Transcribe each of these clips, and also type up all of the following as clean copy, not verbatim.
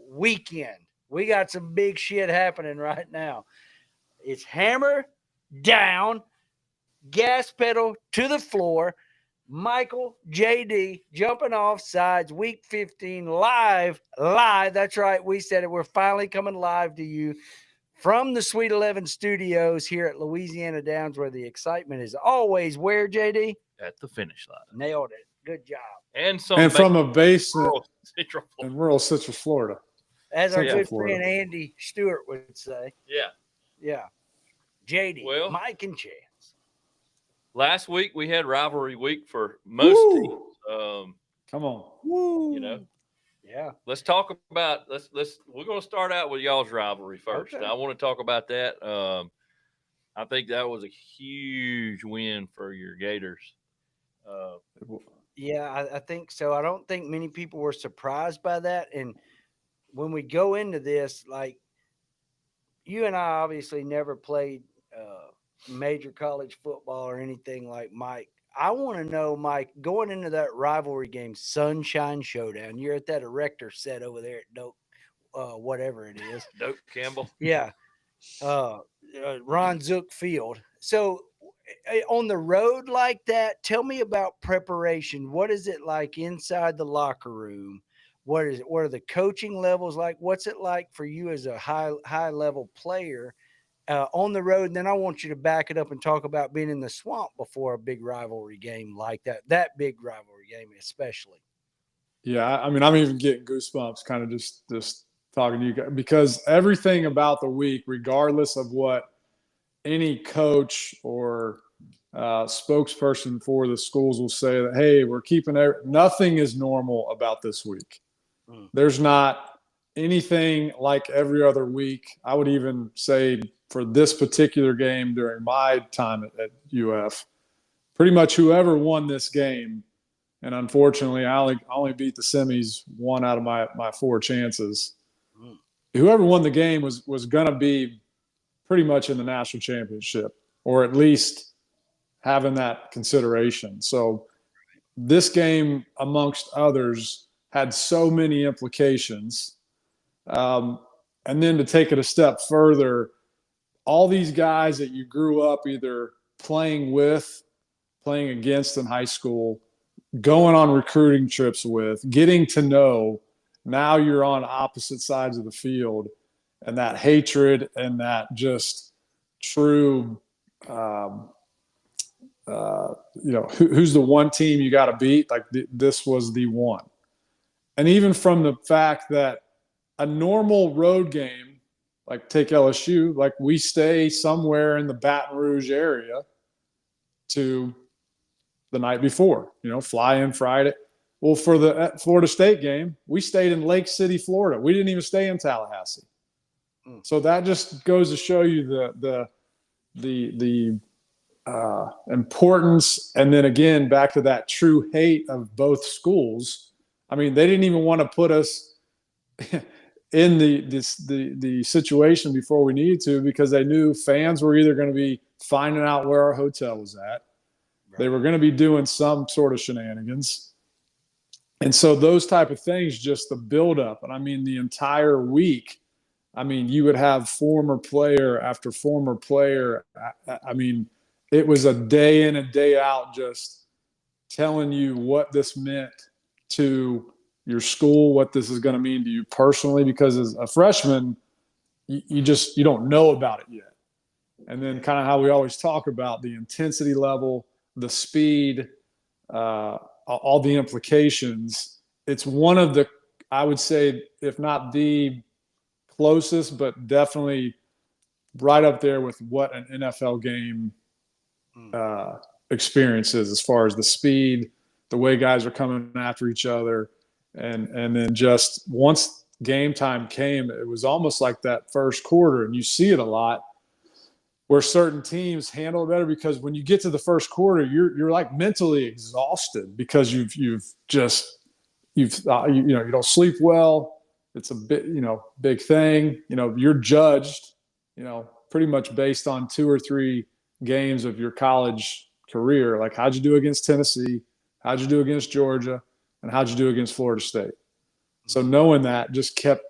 weekend. We got some big shit happening right now. It's hammer down, gas pedal to the floor. Michael, JD, jumping off sides, week 15, live. That's right. We said it. We're finally coming live to you from the Sweet 11 studios here at Louisiana Downs, where the excitement is always where, JD? At the finish line. Nailed it. Good job. And from a basement in rural Citrus, Florida. As our good friend Andy Stewart would say. Yeah. Yeah. JD, Mike and Chance. Last week we had rivalry week for most teams. Come on. You know. Yeah. Let's talk about we're going to start out with y'all's rivalry first. Okay. I want to talk about that. I think that was a huge win for your Gators. Yeah, I think so. I don't think many people were surprised by that. And when we go into this, like, you and I obviously never played major college football or anything like Mike. I want to know, Mike, going into that rivalry game, Sunshine Showdown, you're at that erector set over there at Doak, whatever it is. Doak Campbell. Yeah. Ron Zook Field. So on the road like that, tell me about preparation. What is it like inside the locker room? What are the coaching levels like? What's it like for you as a high level player on the road? And then I want you to back it up and talk about being in the swamp before a big rivalry game like that big rivalry game especially. Yeah, I mean, I'm even getting goosebumps kind of just talking to you guys, because everything about the week, regardless of what any coach or spokesperson for the schools will say, that, hey, we're keeping nothing is normal about this week. There's not anything like every other week. I would even say for this particular game during my time at UF, pretty much whoever won this game, and unfortunately I only beat the semis one out of my four chances. Whoever won the game was going to be pretty much in the national championship, or at least having that consideration. So this game, amongst others, had so many implications. And then to take it a step further, all these guys that you grew up either playing with, playing against in high school, going on recruiting trips with, getting to know, now you're on opposite sides of the field, and that hatred and that just true, who's the one team you got to beat? Like this was the one. And even from the fact that a normal road game, like take LSU, like we stay somewhere in the Baton Rouge area to the night before, fly in Friday. Well, for the Florida State game, we stayed in Lake City, Florida. We didn't even stay in Tallahassee. So that just goes to show you the importance. And then again, back to that true hate of both schools. I mean, they didn't even want to put us in the situation before we needed to, because they knew fans were either going to be finding out where our hotel was at. Right. They were going to be doing some sort of shenanigans. And so those type of things, just the buildup. And I mean, the entire week, I mean, you would have former player after former player. I mean, it was a day in and day out just telling you what this meant to your school, what this is going to mean to you personally, because as a freshman, you don't know about it yet. And then kind of how we always talk about the intensity level, the speed, all the implications. It's one of the, I would say, if not the closest, but definitely right up there with what an NFL game experience is, as far as the speed, the way guys are coming after each other. And then just once game time came, it was almost like that first quarter, and you see it a lot where certain teams handle it better, because when you get to the first quarter, you're like mentally exhausted because you don't sleep well. It's a big thing. You're judged, pretty much based on 2 or 3 games of your college career. Like, how'd you do against Tennessee? How'd you do against Georgia? And how'd you do against Florida State? So knowing that just kept,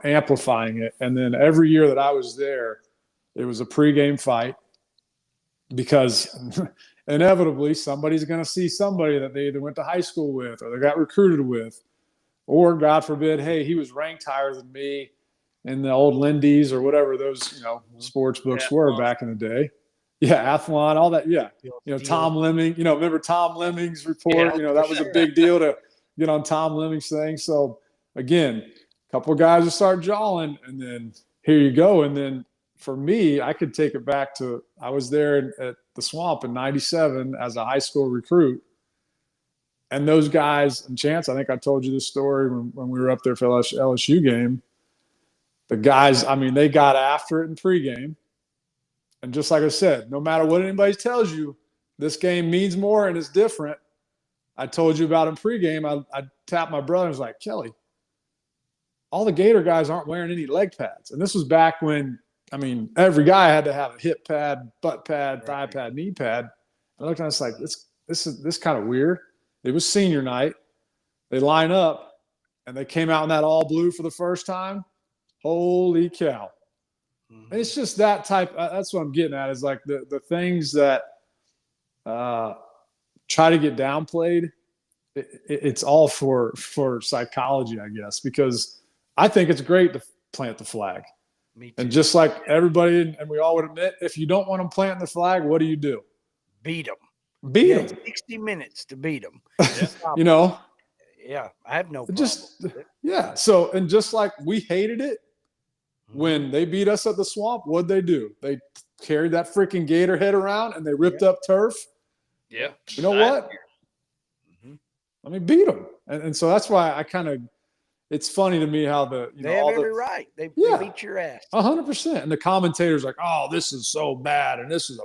amplifying it. And then every year that I was there, it was a pregame fight because inevitably somebody's going to see somebody that they either went to high school with or they got recruited with, or God forbid, hey, he was ranked higher than me in the old Lindy's or whatever those, sports books were back in the day. Yeah, Athlon, all that. Yeah. Tom Lemming, remember Tom Lemming's report? That was a big deal to get on Tom Lemming's thing. So, again, a couple of guys will start jawing, and then here you go. And then for me, I could take it back to I was there at the Swamp in '97 as a high school recruit. And those guys, and Chance, I think I told you this story when we were up there for LSU game. The guys, they got after it in pregame. And just like I said, no matter what anybody tells you, this game means more and it's different. I told you about in pregame. I tapped my brother and was like, Kelly, all the Gator guys aren't wearing any leg pads. And this was back when, every guy had to have a hip pad, butt pad, thigh pad, knee pad. I looked at it, I was like, this is kind of weird. It was senior night. They line up, and they came out in that all blue for the first time. Holy cow. Mm-hmm. It's just that type. That's what I'm getting at is like the things that try to get downplayed. It's all for psychology, I guess, because I think it's great to plant the flag. Me too. And just like everybody, and we all would admit, if you don't want them planting the flag, what do? Beat them. Beat them. 60 minutes to beat them. Yeah, I have no problem. So, and just like we hated it when they beat us at the Swamp, what'd they do? They carried that freaking Gator head around and they ripped up turf. Yeah. You know what? Beat them. And so that's why it's funny to me how they have every right. They beat your ass. 100%. And the commentators like, oh, this is so bad. And this is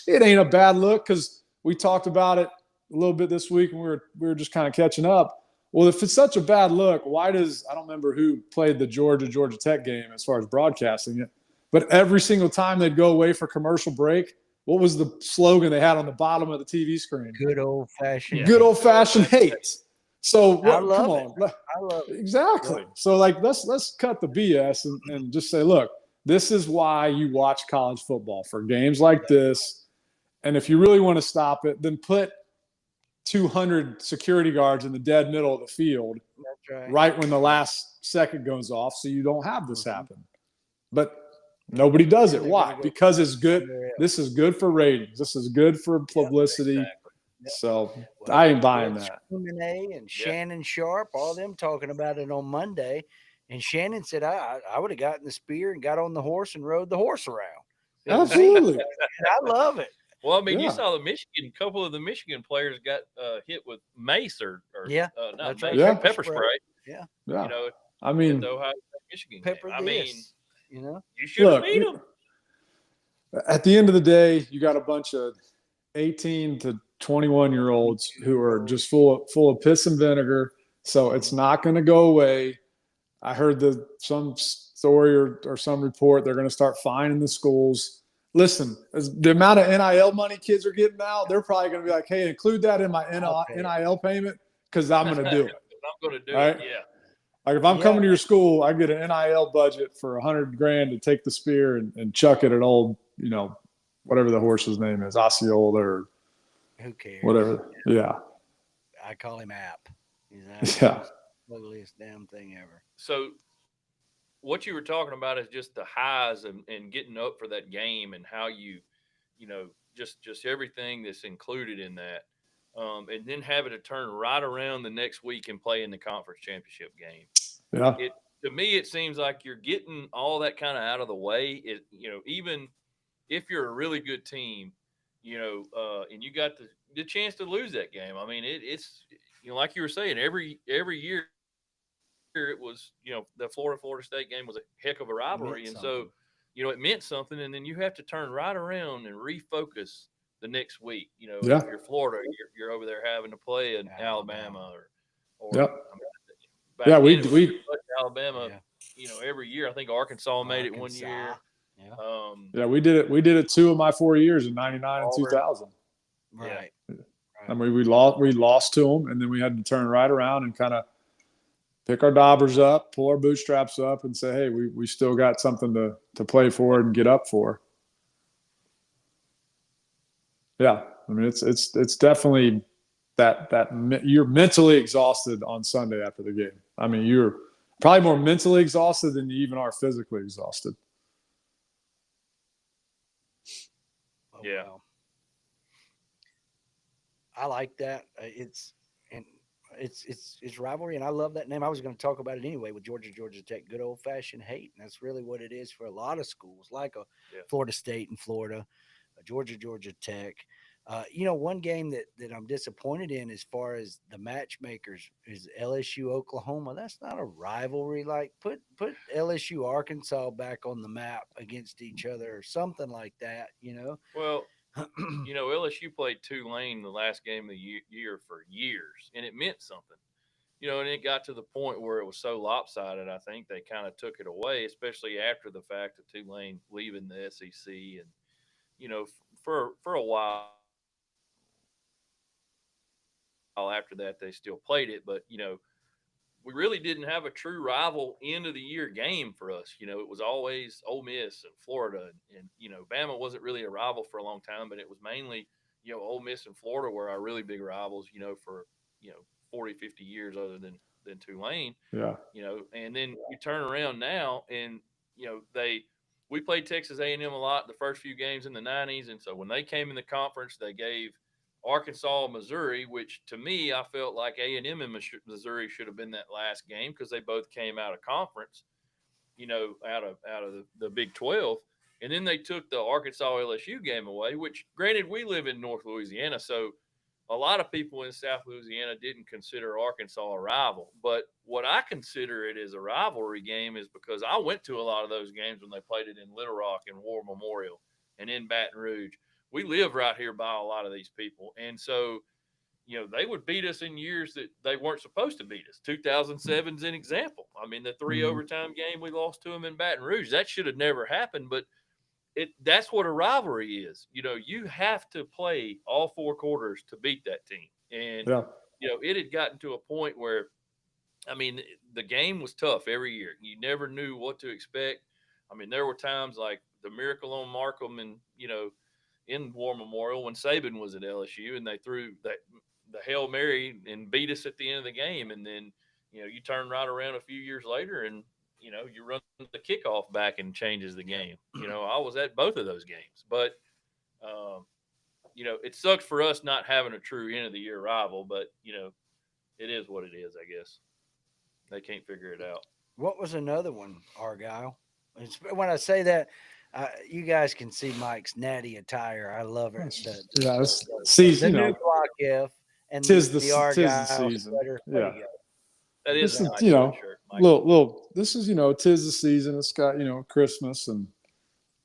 it ain't a bad look because we talked about it a little bit this week and we were just kind of catching up. Well, if it's such a bad look, why does – I don't remember who played the Georgia Tech game as far as broadcasting it, but every single time they'd go away for commercial break, what was the slogan they had on the bottom of the TV screen? Good old-fashioned hate. Good old-fashioned hate. So I love it. Exactly. Yeah. So, let's cut the BS and just say, look, this is why you watch college football, for games like this. And if you really want to stop it, then put 200 security guards in the dead middle of the field right when the last second goes off so you don't have this happen. But nobody does it. Why? Because it's good. This is good for ratings. This is good for publicity. Exactly. So I ain't buying that. And Shannon Sharp, all them talking about it on Monday. And Shannon said, I would have gotten the spear and got on the horse and rode the horse around. Absolutely. I love it. Well, you saw a couple of the Michigan players got hit with mace or not mace, pepper spray. Yeah. The Ohio Michigan pepper game. You should have beat them. At the end of the day, you got a bunch of 18 to 21-year-olds who are just full of piss and vinegar. So it's not going to go away. I heard some story or some report they're going to start fining the schools. Listen, the amount of NIL money kids are getting now, they're probably going to be like, hey, include that in my NIL payment because I'm going to do it. I'm going to do it, yeah. Like if I'm coming to your school, I get an NIL budget for $100,000 to take the spear and chuck it at old, whatever the horse's name is, Osceola or who cares? Whatever. Yeah. I call him App. He's the ugliest damn thing ever. So what you were talking about is just the highs and getting up for that game and how just everything that's included in that. And then having to turn right around the next week and play in the conference championship game. Yeah. To me, it seems like you're getting all that kind of out of the way. Even if you're a really good team, and you got the chance to lose that game. It's like you were saying, every year it was, the Florida State game was a heck of a rivalry. And so, it meant something. And then you have to turn right around and refocus the next week. If you're Florida, you're over there having to play in Alabama we Alabama, every year. I think Arkansas made it one year. Yeah. We did it 2 of my 4 years in 99 and 2000. Right. We lost to them, and then we had to turn right around and kind of pick our daubers up, pull our bootstraps up, and say, hey, we still got something to play for and get up for. Yeah, I mean it's definitely that you're mentally exhausted on Sunday after the game. I mean, you're probably more mentally exhausted than you even are physically exhausted. Oh, Yeah. wow. I like that. It's rivalry, and I love that name. I was going to talk about it anyway with Georgia Tech. Good old fashioned hate, and that's really what it is for a lot of schools, like a Yeah. Florida State in Florida, Georgia Tech. One game that I'm disappointed in as far as the matchmakers is LSU Oklahoma. That's not a rivalry. Like put LSU Arkansas back on the map against each other or something like that. Well, LSU played Tulane the last game of the year for years, and it meant something. And it got to the point where it was so lopsided. I think they kind of took it away, especially after the fact of Tulane leaving the SEC, and for a while after that they still played it, but we really didn't have a true rival end of the year game for us. It was always Ole Miss and Florida, and Bama wasn't really a rival for a long time, but it was mainly Ole Miss and Florida were our really big rivals. For 40, 50 years, other than Tulane. Yeah. And then you turn around now, and we played Texas A&M a lot the first few games in the '90s, and so when they came in the conference, they gave Arkansas, Missouri, which to me, I felt like A&M and Missouri should have been that last game because they both came out of conference, out of the Big 12. And then they took the Arkansas LSU game away, which granted we live in North Louisiana. So a lot of people in South Louisiana didn't consider Arkansas a rival. But what I consider it as a rivalry game is because I went to a lot of those games when they played it in Little Rock and War Memorial and in Baton Rouge. We live right here by a lot of these people. And so, they would beat us in years that they weren't supposed to beat us. 2007 is an example. I mean, the 3 overtime game we lost to them in Baton Rouge, that should have never happened, but that's what a rivalry is. You have to play all 4 quarters to beat that team. And, it had gotten to a point where, I mean, the game was tough every year. You never knew what to expect. I mean, there were times like the Miracle on Markham and, in War Memorial when Saban was at LSU, and they threw the Hail Mary and beat us at the end of the game. And then, you turn right around a few years later and, you run the kickoff back and changes the game. I was at both of those games. But, it sucks for us not having a true end of the year rival, but, it is what it is, I guess. They can't figure it out. What was another one, Argyle? When I say that, you guys can see Mike's natty attire. I love it. The new Block F and the Argyle sweater. Yeah. There you go. That is a nice shirt, Mike. Little. This is tis the season. It's got Christmas, and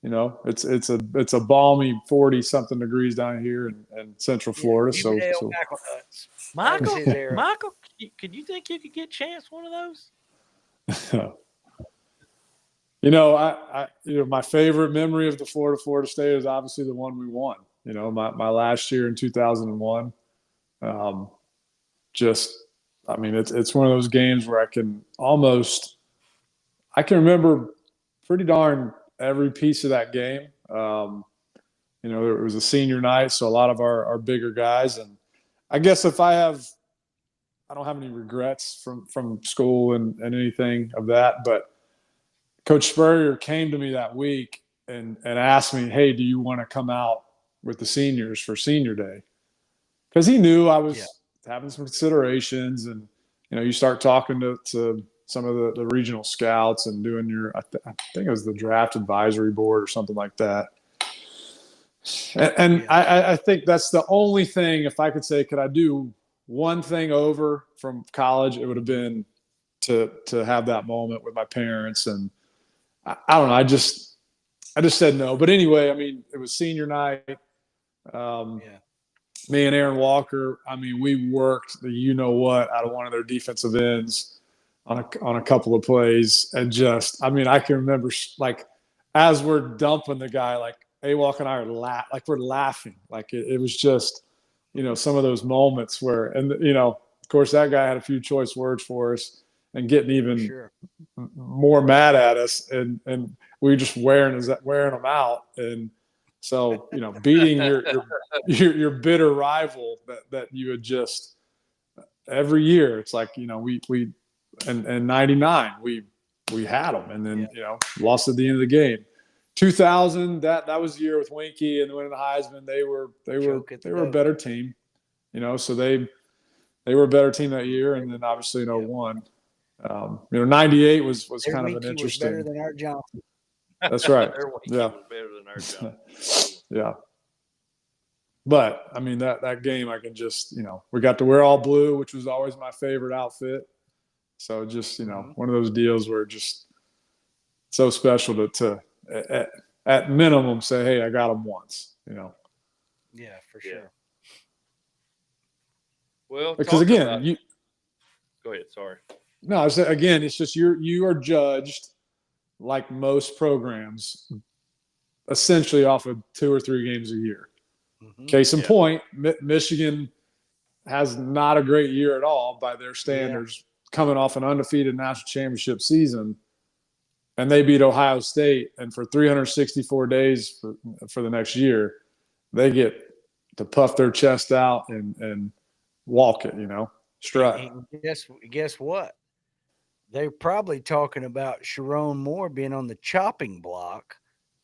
it's a balmy 40-something degrees down here in Central Florida. So Michael, could you think you could get Chance one of those? My favorite memory of the Florida State is obviously the one we won. My last year in 2001. It's one of those games where I can remember pretty darn every piece of that game. It was a senior night, so a lot of our bigger guys, and I guess I don't have any regrets from school and anything of that, but Coach Spurrier came to me that week and asked me, hey, do you want to come out with the seniors for senior day? Because he knew I was having some considerations, and, you start talking to some of the regional scouts and doing I think it was the draft advisory board or something like that. And I think that's the only thing, if I could say, could I do one thing over from college, it would have been to have that moment with my parents. And I don't know, I just said no. But anyway, I mean, it was senior night. Me and Aaron Walker, I mean, we worked the out of one of their defensive ends on a couple of plays. And I can remember, like, as we're dumping the guy, like, A-Walk and I are we're laughing. Like, it was just, some of those moments where, and, of course, that guy had a few choice words for us. and getting even Sure. more mad at us, and we were just wearing them out. And so, beating your bitter rival that you had just every year, it's like, we and 99 we had them, and then lost at the end of the game. 2000, that was the year with Winky and winning the Heisman. They were a better team, so they were a better team that year. And then obviously in 01, 98 was Their kind of an Winky was interesting. better than our Johnson. That's right. Their Winky Yeah. was better than our Johnson. Yeah. But I mean, that game, I can just, we got to wear all blue, which was always my favorite outfit. So just, one of those deals where just so special to at minimum say, hey, I got them once, Yeah, for sure. Well, because again, go ahead. Sorry. No, I said again, it's just you are judged like most programs, essentially off of 2 or 3 games a year. Mm-hmm. Case in point, Michigan has not a great year at all by their standards, coming off an undefeated national championship season, and they beat Ohio State. And for 364 days for the next year, they get to puff their chest out and walk it, strut. And guess what? They're probably talking about Sharon Moore being on the chopping block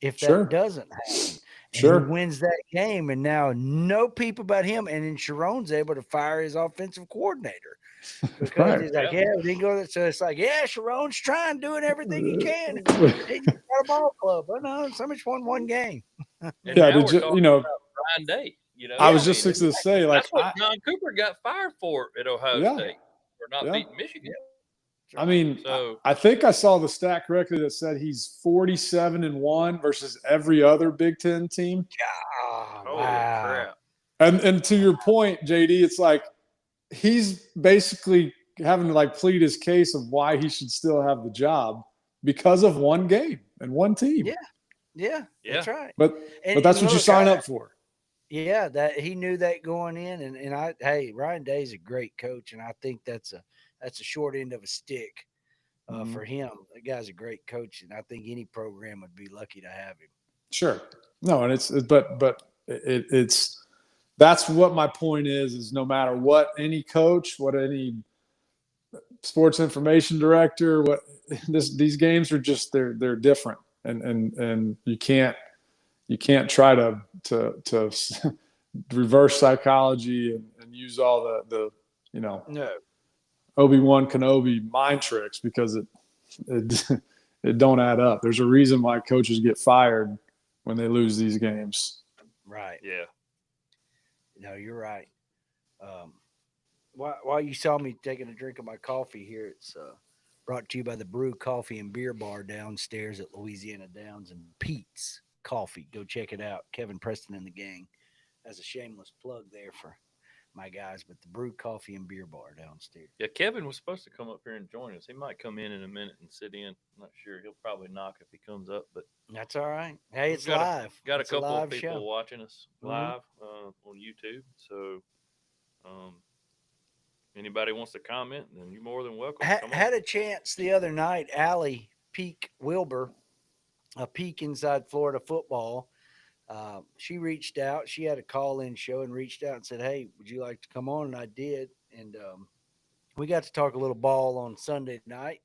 if that doesn't happen. And he wins that game, and now no peep about him. And then Sharon's able to fire his offensive coordinator because he's like, we didn't go. So it's like, Sharon's trying, doing everything he can. He got a ball club. But no, so much won one game. And did you know Brian Day? I was just fixing to say, like, that's what John Cooper got fired for at Ohio State for not beating Michigan. I mean, I think I saw the stat correctly that said he's 47-1 versus every other Big Ten team. Oh, wow. And to your point, JD, it's like he's basically having to plead his case of why he should still have the job because of one game and one team. Yeah, that's right. But that's what you sign up for. Yeah, that he knew that going in, and Ryan Day's a great coach, and I think that's a short end of a stick for him. The guy's a great coach, and I think any program would be lucky to have him. Sure, no, and it's that's what my point is no matter what any coach, what any sports information director, these games are just they're different, and you can't try to reverse psychology and use all the Obi-Wan Kenobi mind tricks because it don't add up. There's a reason why coaches get fired when they lose these games. Right. Yeah. No, you're right. While you saw me taking a drink of my coffee here, it's brought to you by the Brew Coffee and Beer Bar downstairs at Louisiana Downs and Pete's Coffee. Go check it out. Kevin Preston and the gang. As a shameless plug there for my guys, but the Brew Coffee and Beer Bar downstairs. Yeah, Kevin was supposed to come up here and join us. He might come in a minute and sit in. I'm not sure. He'll probably knock if he comes up, but that's all right. Hey, it's live. Got a couple of people watching us Mm-hmm. live on YouTube. So, anybody wants to comment, then you're more than welcome. Had a chance the other night. Allie Peak Wilbur, a Peak Inside Florida Football. She reached out. She had a call-in show and reached out and said, hey, would you like to come on? And I did. And we got to talk a little ball on Sunday night,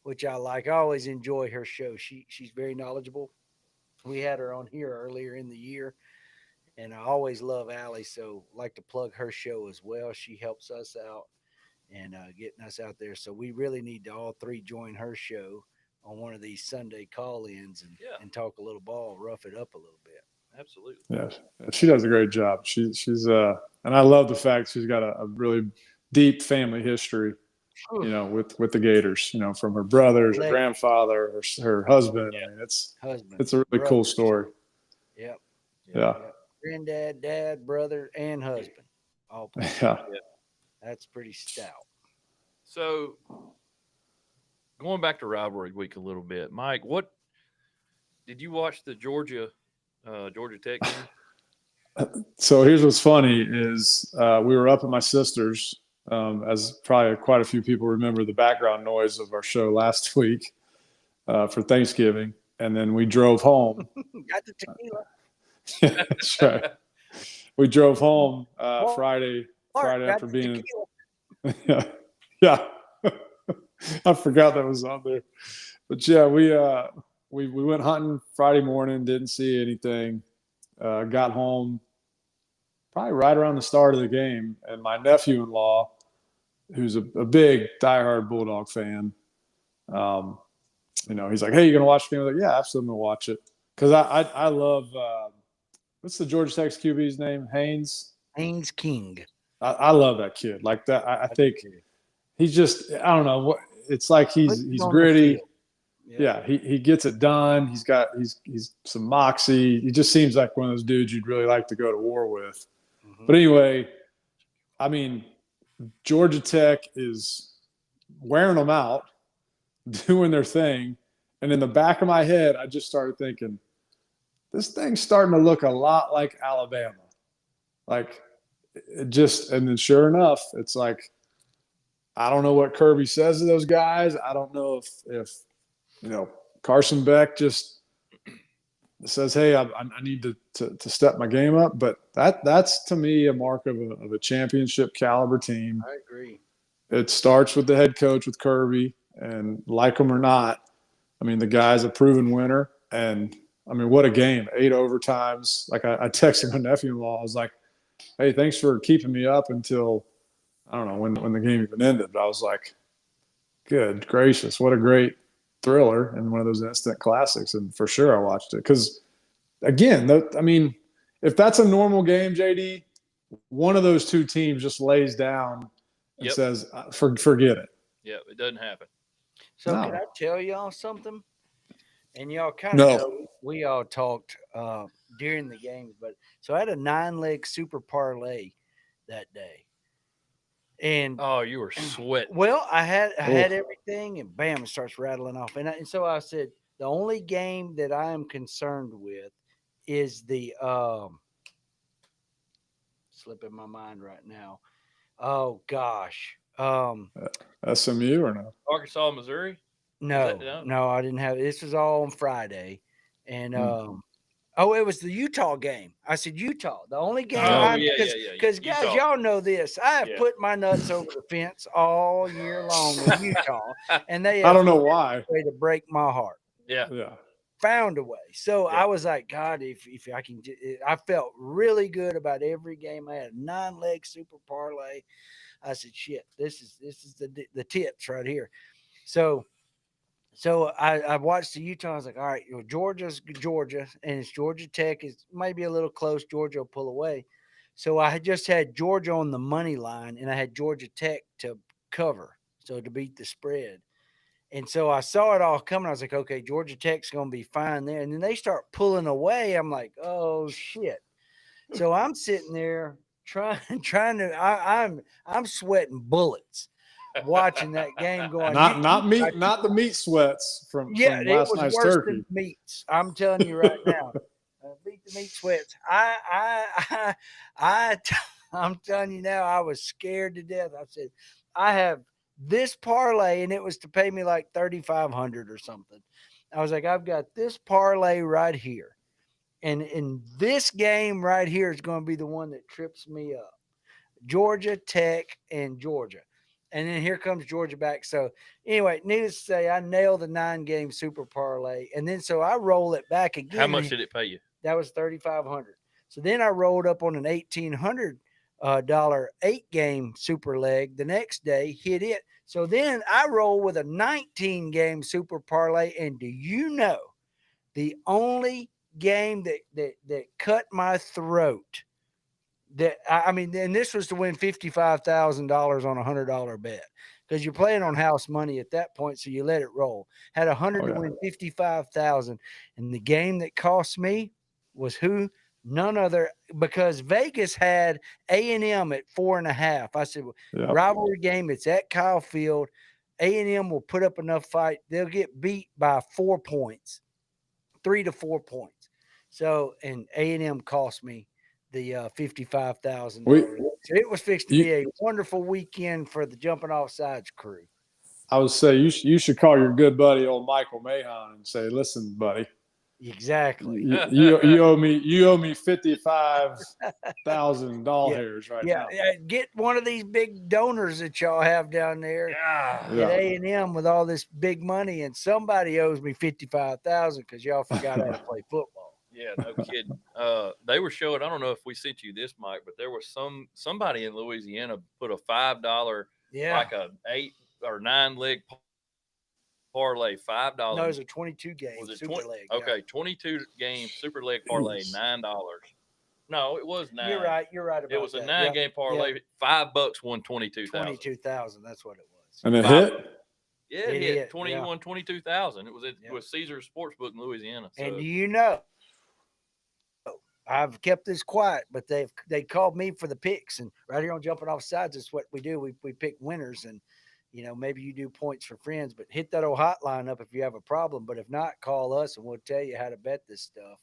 which I like. I always enjoy her show. She's very knowledgeable. We had her on here earlier in the year, and I always love Allie, so I like to plug her show as well. She helps us out and getting us out there. So we really need to all three join her show on one of these Sunday call-ins and talk a little ball, rough it up a little bit. Absolutely. Yeah, she does a great job. She's and I love the fact she's got a really deep family history, with the Gators, from her brothers, her grandfather, her husband. Yeah. I mean, it's a really cool story. Yep. Yeah. Granddad, dad, brother, and husband. All yeah. That's pretty stout. So going back to rivalry week a little bit, Mike, what did you watch the Georgia Tech game? So here's what's funny is we were up at my sister's as probably quite a few people remember the background noise of our show last week for Thanksgiving. And then we drove home. Got the tequila. Yeah, that's right. We drove home Friday Mark, got after the being tequila. yeah. I forgot that was on there. But yeah, we went hunting Friday morning, didn't see anything. Got home probably right around the start of the game, and my nephew-in-law, who's a big diehard Bulldog fan, he's like, "Hey, you gonna watch the game?" I was like, "Yeah, absolutely, I'm gonna watch it." Because I love what's the Georgia Tech's QB's name? Haynes King. I love that kid. Like that, I think he's just I don't know what it's like. He's gritty. Yeah, he gets it done. He's some moxie. He just seems like one of those dudes you'd really like to go to war with. Mm-hmm. But anyway, I mean, Georgia Tech is wearing them out, doing their thing. And in the back of my head, I just started thinking, this thing's starting to look a lot like Alabama. Like, and then sure enough, it's like, I don't know what Kirby says to those guys. I don't know if Carson Beck just says, "Hey, I need to step my game up." But that's to me a mark of a championship caliber team. I agree. It starts with the head coach, with Kirby, and like him or not, I mean, the guy's a proven winner. And I mean, what a game! 8 overtimes. Like I texted my nephew-in-law. I was like, "Hey, thanks for keeping me up until I don't know when the game even ended." But I was like, "Good gracious, what a great thriller and one of those instant classics." And for sure I watched it because again, I mean, if that's a normal game, JD, one of those two teams just lays down and says, forget it. Yeah, it doesn't happen. So can I tell y'all something? And y'all kind of know we all talked during the games, but so I had a 9-leg super parlay that day. And you were sweating. Well, I had everything, and bam, it starts rattling off. And so I said, the only game that I am concerned with is the slipping my mind right now. Oh gosh, SMU or no? Arkansas, Missouri. No, I didn't have. This was all on Friday, and it was the Utah game. I said Utah, the only game. Because guys, y'all know this. I have put my nuts over the fence all year long with Utah, and they. I don't know why. Way to break my heart. Yeah. Found a way. So I was like, God, if I can, I felt really good about every game. I had a 9-leg super parlay. I said, shit, this is the tips right here. So I watched the Utah. I was like, all right, Georgia's Georgia, and it's Georgia Tech. It's maybe a little close. Georgia will pull away. So I had just had Georgia on the money line, and I had Georgia Tech to cover, so to beat the spread. And so I saw it all coming. I was like, okay, Georgia Tech's going to be fine there. And then they start pulling away. I'm like, oh shit. So I'm sitting there trying to. I'm sweating bullets watching that game going. Not the meat sweats from last night's turkey. Than meats. I'm telling you right now. Beat the meat sweats. I'm telling you now, I was scared to death. I said, I have this parlay, and it was to pay me like $3,500 or something. I was like, I've got this parlay right here. And in this game right here is going to be the one that trips me up. Georgia Tech and Georgia. And then here comes Georgia back. So anyway, needless to say, I nailed the 9-game super parlay. And then so I roll it back again. How much did it pay you? That was $3,500. So then I rolled up on an $1,800 8-game super leg the next day, hit it. So then I roll with a 19-game super parlay. And do you know the only game that cut my throat? And this was to win $55,000 on a $100 bet because you're playing on house money at that point, so you let it roll. Had 100 to win 55,000, and the game that cost me was none other, because Vegas had A&M at 4.5. I said, rivalry game. It's at Kyle Field. A&M will put up enough fight. They'll get beat by 4 points, 3 to 4 points. So, and A&M cost me the $55,000. So it was fixed to be a wonderful weekend for the Jumpin Offsides crew. I would say you should call your good buddy, old Michael Mahon, and say, "Listen, buddy, Exactly. you owe me 55,000 doll hairs right now." Yeah, get one of these big donors that y'all have down there at Yeah. A&M with all this big money, and somebody owes me 55,000 because y'all forgot how to play football. Yeah, no kidding. They were showing. I don't know if we sent you this, Mike, but there was somebody in Louisiana put a $5, like a 8 or 9 leg parlay, $5. No, it was a 22 game super leg. Okay, 22 game super leg parlay, $9. No, it was 9. You're right about it was that. a 9-game parlay. $5 won 22,000. 22,000. That's what it was. And it hit. Yeah, it hit. 21, 22,000. It was it was Caesar's Sportsbook in Louisiana. So. And do you know? I've kept this quiet, but they called me for the picks, and right here on Jumping Offsides is what we do. We pick winners, and maybe you do points for friends, but hit that old hotline up if you have a problem. But if not, call us, and we'll tell you how to bet this stuff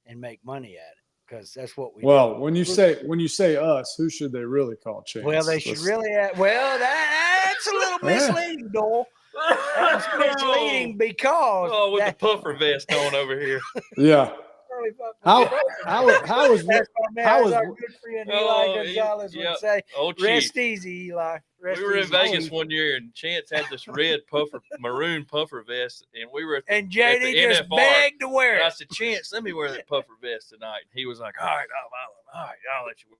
and make money at it, because that's what we do. Well, when you say us, who should they really call? Chance? Well, they should really. That's a little misleading, Dole. That's misleading because with the puffer vest on over here. Yeah. How is our good friend Eli Gonzalez would say, rest easy, Eli. We were in Vegas one year, and Chance had this red maroon puffer vest, and we were and JD just NFR, begged to wear it. I said, Chance, let me wear that puffer vest tonight. And he was like, all right, I'll let you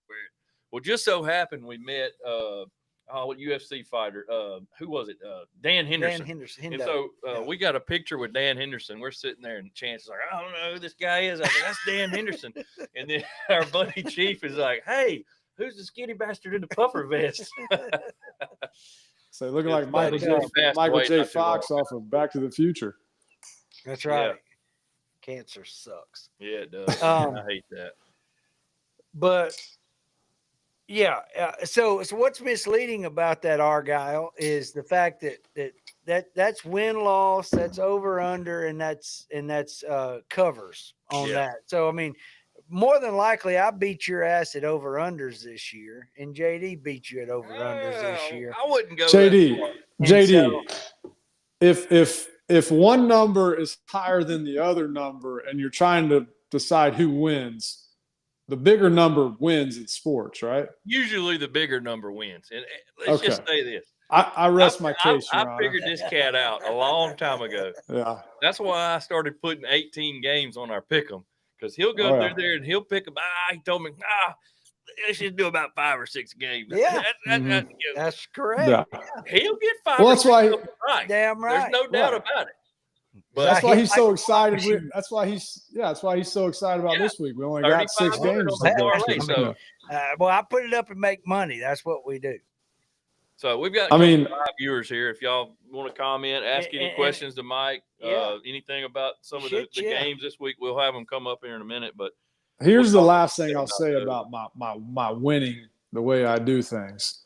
wear it. Well, just so happened we met UFC fighter. Who was it? Dan Henderson. Dan Henderson. And so we got a picture with Dan Henderson. We're sitting there, and Chance is like, I don't know who this guy is. I said, that's Dan Henderson. And then our buddy Chief is like, hey, who's the skinny bastard in the puffer vest? So looking like Michael J. Fox off of Back to the Future. That's right. Yeah. Cancer sucks. Yeah, it does. I hate that. But yeah, so what's misleading about that, Argyle, is the fact that's win-loss, that's over-under, and that's covers on that. So, I mean, more than likely, I beat your ass at over-unders this year, and JD beat you at over-unders this year. I wouldn't go JD, if one number is higher than the other number and you're trying to decide who wins, the bigger number wins in sports, right? Usually the bigger number wins. And let's just say this. I rest my case, Your I Honor. figured this cat out a long time ago. Yeah. That's why I started putting 18 games on our pick'em, because he'll go through there and he'll pick them. He told me, let's just do about 5 or 6 games. Yeah. That's correct. Yeah. He'll get 5 well, or that's 6 why right. Damn right. There's no doubt about it. But that's why he's so excited. That's why he's so excited about this week. We only got 6 games. Well, I put it up and make money. That's what we do. So we've got 5 viewers here. If y'all want to comment, ask any questions to Mike, anything about some of the games this week, we'll have them come up here in a minute. But here's the last thing I'll say about my winning, the way I do things,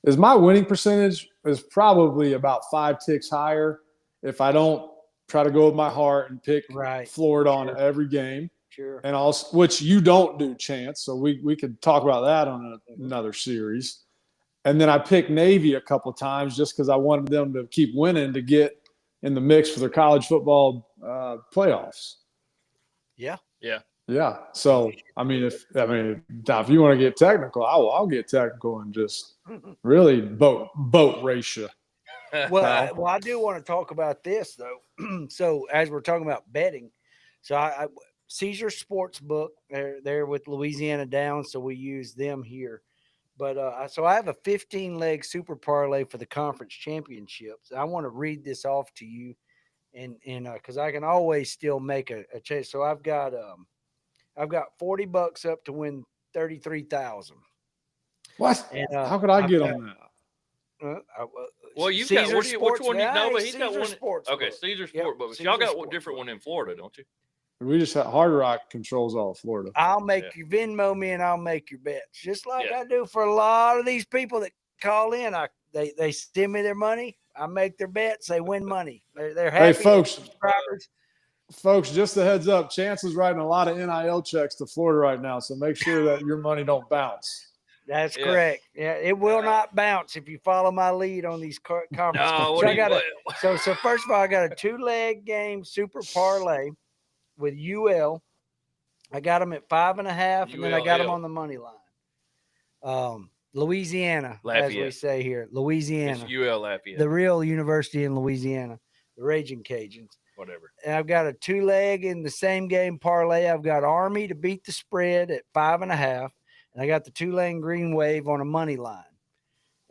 is my winning percentage is probably about 5 ticks higher if I don't try to go with my heart and pick Florida on every game. Sure. And also, which you don't do, Chance. So we could talk about that on another series. And then I picked Navy a couple of times just because I wanted them to keep winning to get in the mix for their college football playoffs. Yeah. Yeah. Yeah. So if you want to get technical, I'll get technical and just really boat race you. Well, I do want to talk about this though. So as we're talking about betting, so I Caesar Sportsbook, they're with Louisiana Downs, so we use them here. But so I have a 15-leg super parlay for the conference championships. I want to read this off to you, and because I can always still make a chase. So I've got $40 up to win 33,000. What? And, how could I get on that? Well, you've got which one you know, but he's got one. Okay, Caesar Sportsbook. But y'all got a different one in Florida, don't you? We just have Hard Rock controls all of Florida. I'll make you Venmo me, and I'll make your bets, just like I do for a lot of these people that call in. They send me their money. I make their bets. They win money. They're happy. Hey, folks. Subscribers. folks, just a heads up, Chance is writing a lot of NIL checks to Florida right now, so make sure that your money don't bounce. That's correct. Yeah, it will not bounce if you follow my lead on these conference. No, So first of all, I got a 2-leg game super parlay with UL. I got them at 5.5, and then I got them on the money line. Louisiana, Lafayette. as we say here, Louisiana. It's UL Lafayette. The real university in Louisiana, the Raging Cajuns. Whatever. And I've got a 2-leg in the same game parlay. I've got Army to beat the spread at 5.5. And I got the Tulane Green Wave on a money line.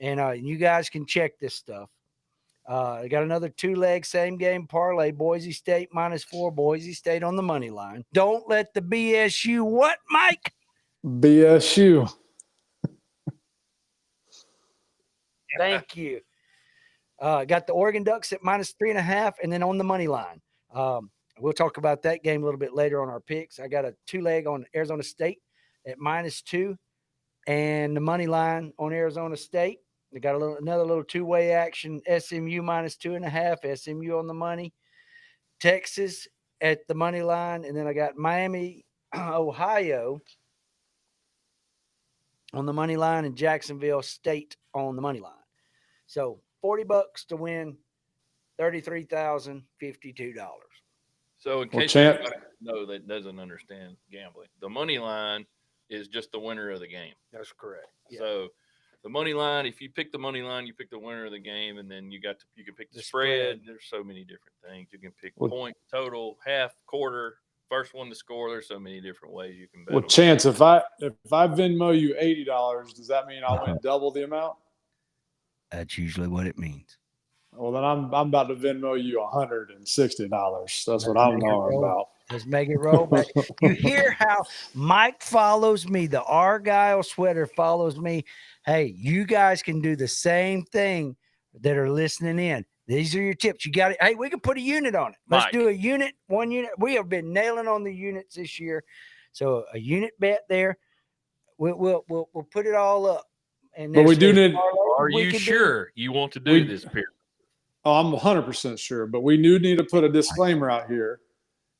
And you guys can check this stuff. I got another 2-leg same game parlay. Boise State -4. Boise State on the money line. Don't let the BSU what, Mike? BSU. Thank you. Got the Oregon Ducks at -3.5, and then on the money line. We'll talk about that game a little bit later on our picks. I got a 2-leg on Arizona State at -2, and the money line on Arizona State. They got another little 2-way action. SMU -2.5. SMU on the money. Texas at the money line, and then I got Miami, Ohio on the money line, and Jacksonville State on the money line. So $40 to win $33,052. So in case anybody know that doesn't understand gambling, the money line is just the winner of the game. That's correct. Yeah. So the money line, if you pick the money line, you pick the winner of the game, and then you can pick the spread. There's so many different things. You can pick point, total, half, quarter, first one to score. There's so many different ways you can bet. Well, Chance, if I Venmo you $80, does that mean I'll win double the amount? That's usually what it means. Well, then I'm about to Venmo you $160. That's what I'm talking about. Let's make it roll back. You hear how Mike follows me? The Argyle sweater follows me. Hey, you guys can do the same thing that are listening in. These are your tips. You got it. Hey, we can put a unit on it. Let's do a unit, 1 unit. We have been nailing on the units this year. So a unit bet there. We'll put it all up. And but we do need. Are you sure you want to do this, Pierre? Oh, I'm 100% sure. But we do need to put a disclaimer out here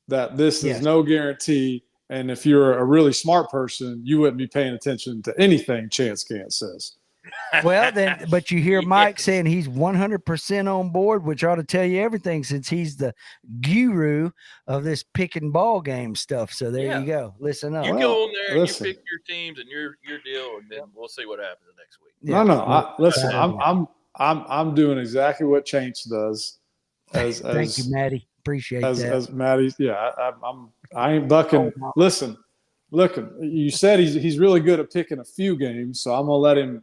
that this is no guarantee. And if you're a really smart person, you wouldn't be paying attention to anything Chance Gant says. Well, then, but you hear Mike saying he's 100% on board, which ought to tell you everything since he's the guru of this pick and ball game stuff. So there you go. Listen up. You go in there and you pick your teams and your deal, and then we'll see what happens next week. Yeah. No. I'm doing exactly what Chance does. Thank you, Maddie. Appreciate that. As Maddie, I ain't bucking. Listen, look, you said he's really good at picking a few games, so I'm gonna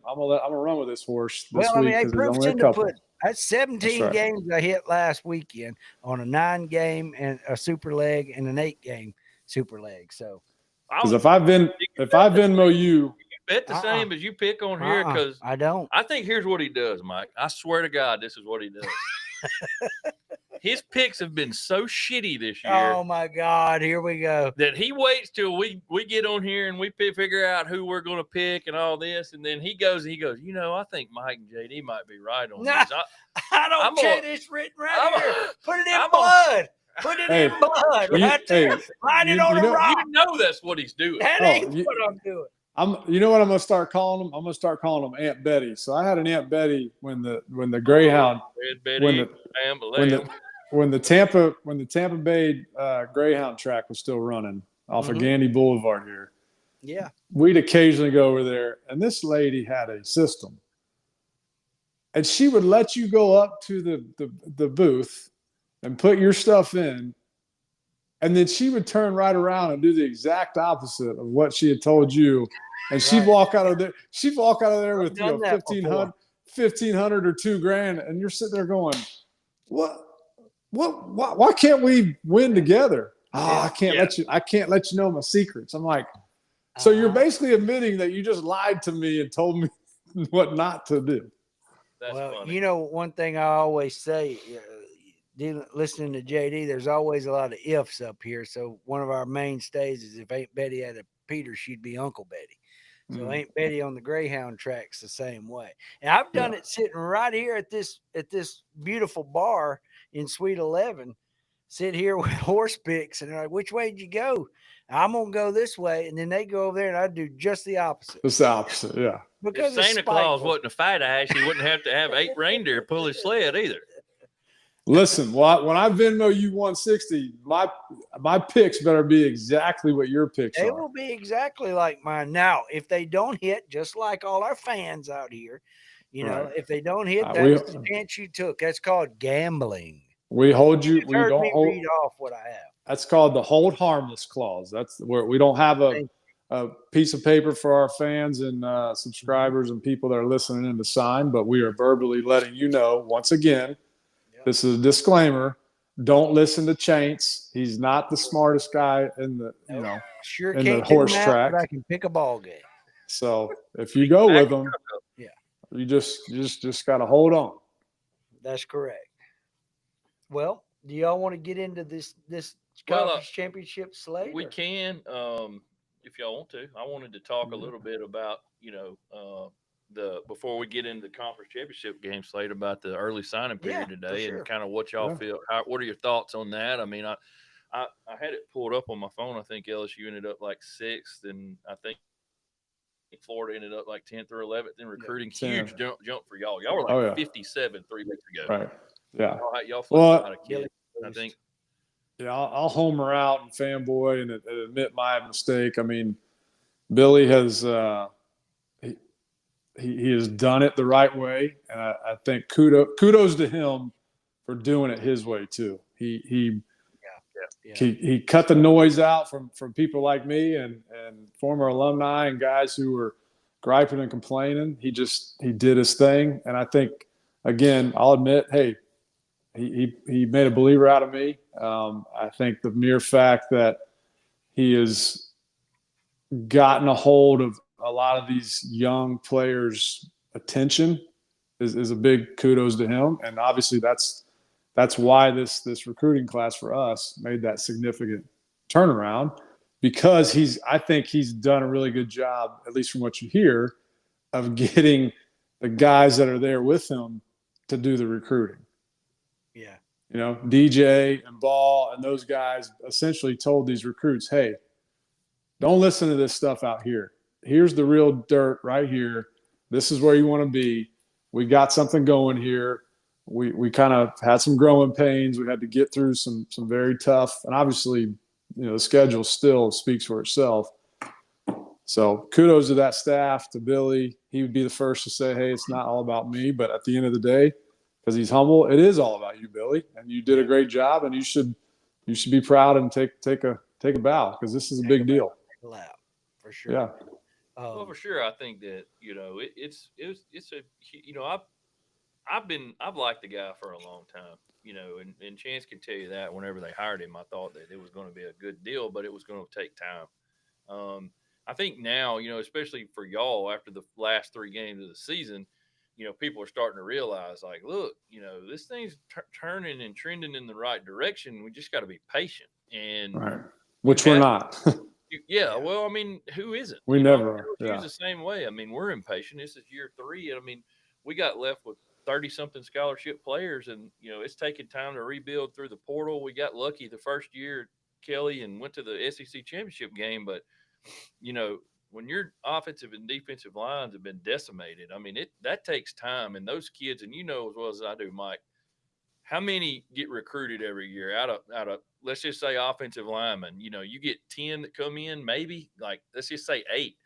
run with this horse this week because there's only a couple. That's 17 games I hit last weekend on a 9-game and a super leg and an 8-game super leg. So, because if I Venmo you. Bet the same as you pick on here because I don't. I think here's what he does, Mike. I swear to God, this is what he does. His picks have been so shitty this year. Oh my God, here we go. That he waits till we get on here and we figure out who we're going to pick and all this, and then he goes, I think Mike and JD might be right on this. I don't care. It's written right here. Put it in blood. Put it in blood. Write it on a rock. You know that's what he's doing. That ain't what I'm doing. You know what I'm gonna start calling them? I'm gonna start calling them Aunt Betty. So I had an Aunt Betty when the Greyhound when the Tampa Bay Greyhound track was still running off of Gandy Boulevard here. Yeah, we'd occasionally go over there, and this lady had a system, and she would let you go up to the booth and put your stuff in. And then she would turn right around and do the exact opposite of what she had told you. And she'd walk out of there. She'd walk out of there with $1,500 or $2,000, and you're sitting there going, "What? Why can't we win together?" I can't let you know my secrets. I'm like, so you're basically admitting that you just lied to me and told me what not to do. That's funny. One thing I always say. Listening to JD, there's always a lot of ifs up here. So one of our mainstays is if Aunt Betty had a Peter, she'd be Uncle Betty. So Aunt Betty on the Greyhound track's the same way. And I've done it sitting right here at this beautiful bar in Suite 11 sit here with horse picks, and they're like, "Which way did you go?" I'm gonna go this way, and then they go over there, and I do just the opposite It's the opposite. Yeah. because If it's Santa Claus spiteful. wasn't a fight ass, he wouldn't have to have 8 reindeer pull his sled either. Listen, when I Venmo you 160, my picks better be exactly what your picks They are. will be exactly like mine. Now, if they don't hit, just like all our fans out here, Right. if they don't hit, We that's the chance you took. That's called gambling. we hold you. You've We heard don't me hold. read off what I have. That's called the hold harmless clause. That's where we don't have a piece of paper for our fans and subscribers and people that are listening in to sign, but we are verbally letting you know once again. Yep. This is a disclaimer. Don't listen to Chaints. He's not the smartest guy in the Sure in can't the horse do math, track. but I can pick a ball game. So if you go with him, Yeah, you just got to hold on. that's correct. Well, do y'all want to get into this Well, conference championship slate? We can, if y'all want to. I wanted to talk a Mm-hmm. little bit about, the before we get into the conference championship game slate, about the early signing period Yeah, for today sure. and kind of what y'all Yeah. feel. What are your thoughts on that? I mean, I had it pulled up on my phone. I think LSU ended up like 6th, and I think Florida ended up like 10th or 11th in recruiting. Huge jump for y'all. Y'all were like 57 3 weeks ago. Right. Yeah. Y'all flipped out a kid. I think. Yeah, I'll homer out and fanboy and admit my mistake. I mean, Billy has he has done it the right way, and I think kudos to him for doing it his way too. He cut the noise out from people like me and former alumni and guys who were griping and complaining. He did his thing, and I think again, I'll admit, hey, he made a believer out of me. I think the mere fact that he has gotten a hold of a lot of these young players' attention is a big kudos to him, and obviously that's why this recruiting class for us made that significant turnaround, because I think he's done a really good job, at least from what you hear, of getting the guys that are there with him to do the recruiting. Yeah. DJ and Ball and those guys essentially told these recruits, hey, don't listen to this stuff out here. Here's the real dirt right here. This is where you want to be. We got something going here. We kind of had some growing pains. We had to get through some very tough, and obviously, the schedule still speaks for itself. So kudos to that staff, to Billy. He would be the first to say, hey, it's not all about me. But at the end of the day, because he's humble, it is all about you, Billy. And you did a great job, and you should be proud and take a bow, because this is a big deal. For sure. Yeah. Well, for sure, I think that I've liked the guy for a long time, and Chance can tell you that whenever they hired him, I thought that it was going to be a good deal, but it was going to take time. I think now, especially for y'all after the last 3 games of the season, people are starting to realize, like, look, this thing's turning and trending in the right direction. We just got to be patient, and right. Which we're not. Yeah, well, I mean, who isn't? We never are. LSU's the same way. I mean, we're impatient. This is year 3. I mean, we got left with 30-something scholarship players, and, it's taken time to rebuild through the portal. We got lucky the first year, Kelly, and went to the SEC championship game. But, when your offensive and defensive lines have been decimated, I mean, that takes time. And those kids, and as well as I do, Mike, how many get recruited every year out of let's just say offensive linemen? You get 10 that come in, maybe, like, let's just say 8.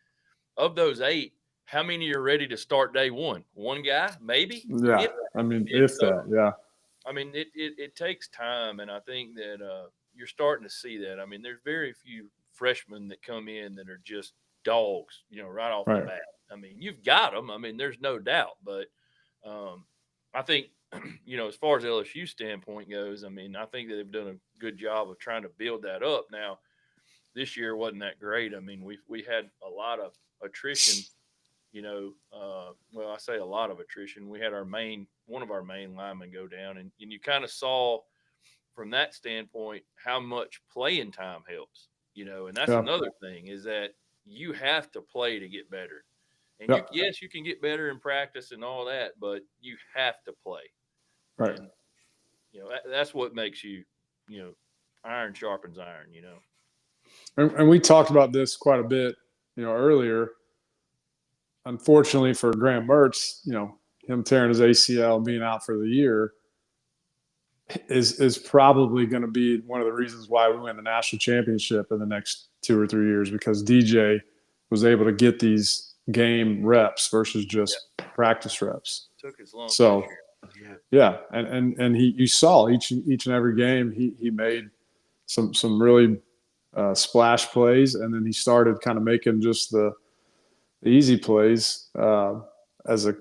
Of those 8, how many are ready to start day one? One guy, maybe. Yeah, yeah. I mean, it takes time, and I think that you're starting to see that. I mean, there's very few freshmen that come in that are just dogs, right off the bat. I mean, you've got them. I mean, there's no doubt, but I think, as far as LSU standpoint goes, I mean, I think that they've done a good job of trying to build that up. Now, this year wasn't that great. I mean, we had a lot of attrition. Well, I say a lot of attrition. We had one of our main linemen go down, and you kind of saw from that standpoint how much playing time helps. And that's another thing, is that you have to play to get better. And yes, you can get better in practice and all that, but you have to play. Right. And, that's what makes you iron sharpens iron. And we talked about this quite a bit, earlier. Unfortunately for Graham Mertz, him tearing his ACL and being out for the year is probably going to be one of the reasons why we win the national championship in the next 2 or 3 years, because DJ was able to get these game reps versus just practice reps. Took his lumps So this year. yeah, and you saw each and every game he made some really splash plays, and then he started kind of making just the easy plays as a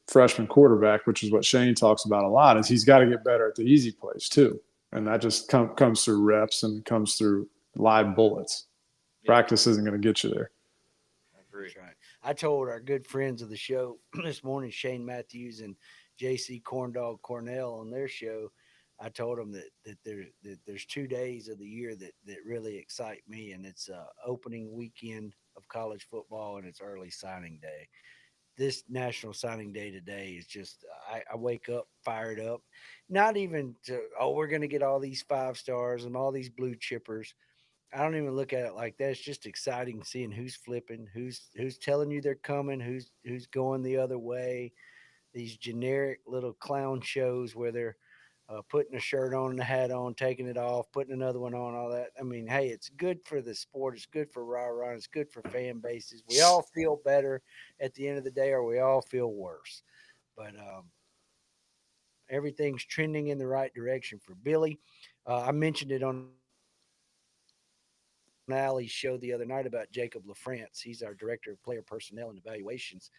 freshman quarterback, which is what Shane talks about a lot. Is he's got to get better at the easy plays too, and that just comes through reps and comes through live bullets. Yeah. Practice isn't going to get you there. That's right. I told our good friends of the show this morning, Shane Matthews and JC Corndog Cornell, on their show. I told them that there's 2 days of the year that really excite me, and it's opening weekend of college football and it's early signing day. This National Signing Day today is just I wake up fired up. Not even to, we're going to get all these 5 stars and all these blue chippers. I don't even look at it like that. It's just exciting seeing who's flipping, who's telling you they're coming, who's going the other way. These generic little clown shows where they're putting a shirt on and a hat on, taking it off, putting another one on, all that. I mean, hey, it's good for the sport. It's good for rah-rah. It's good for fan bases. We all feel better at the end of the day, or we all feel worse. But everything's trending in the right direction for Billy. I mentioned it on Allie's show the other night about Jacob LaFrance. He's our director of player personnel and evaluations.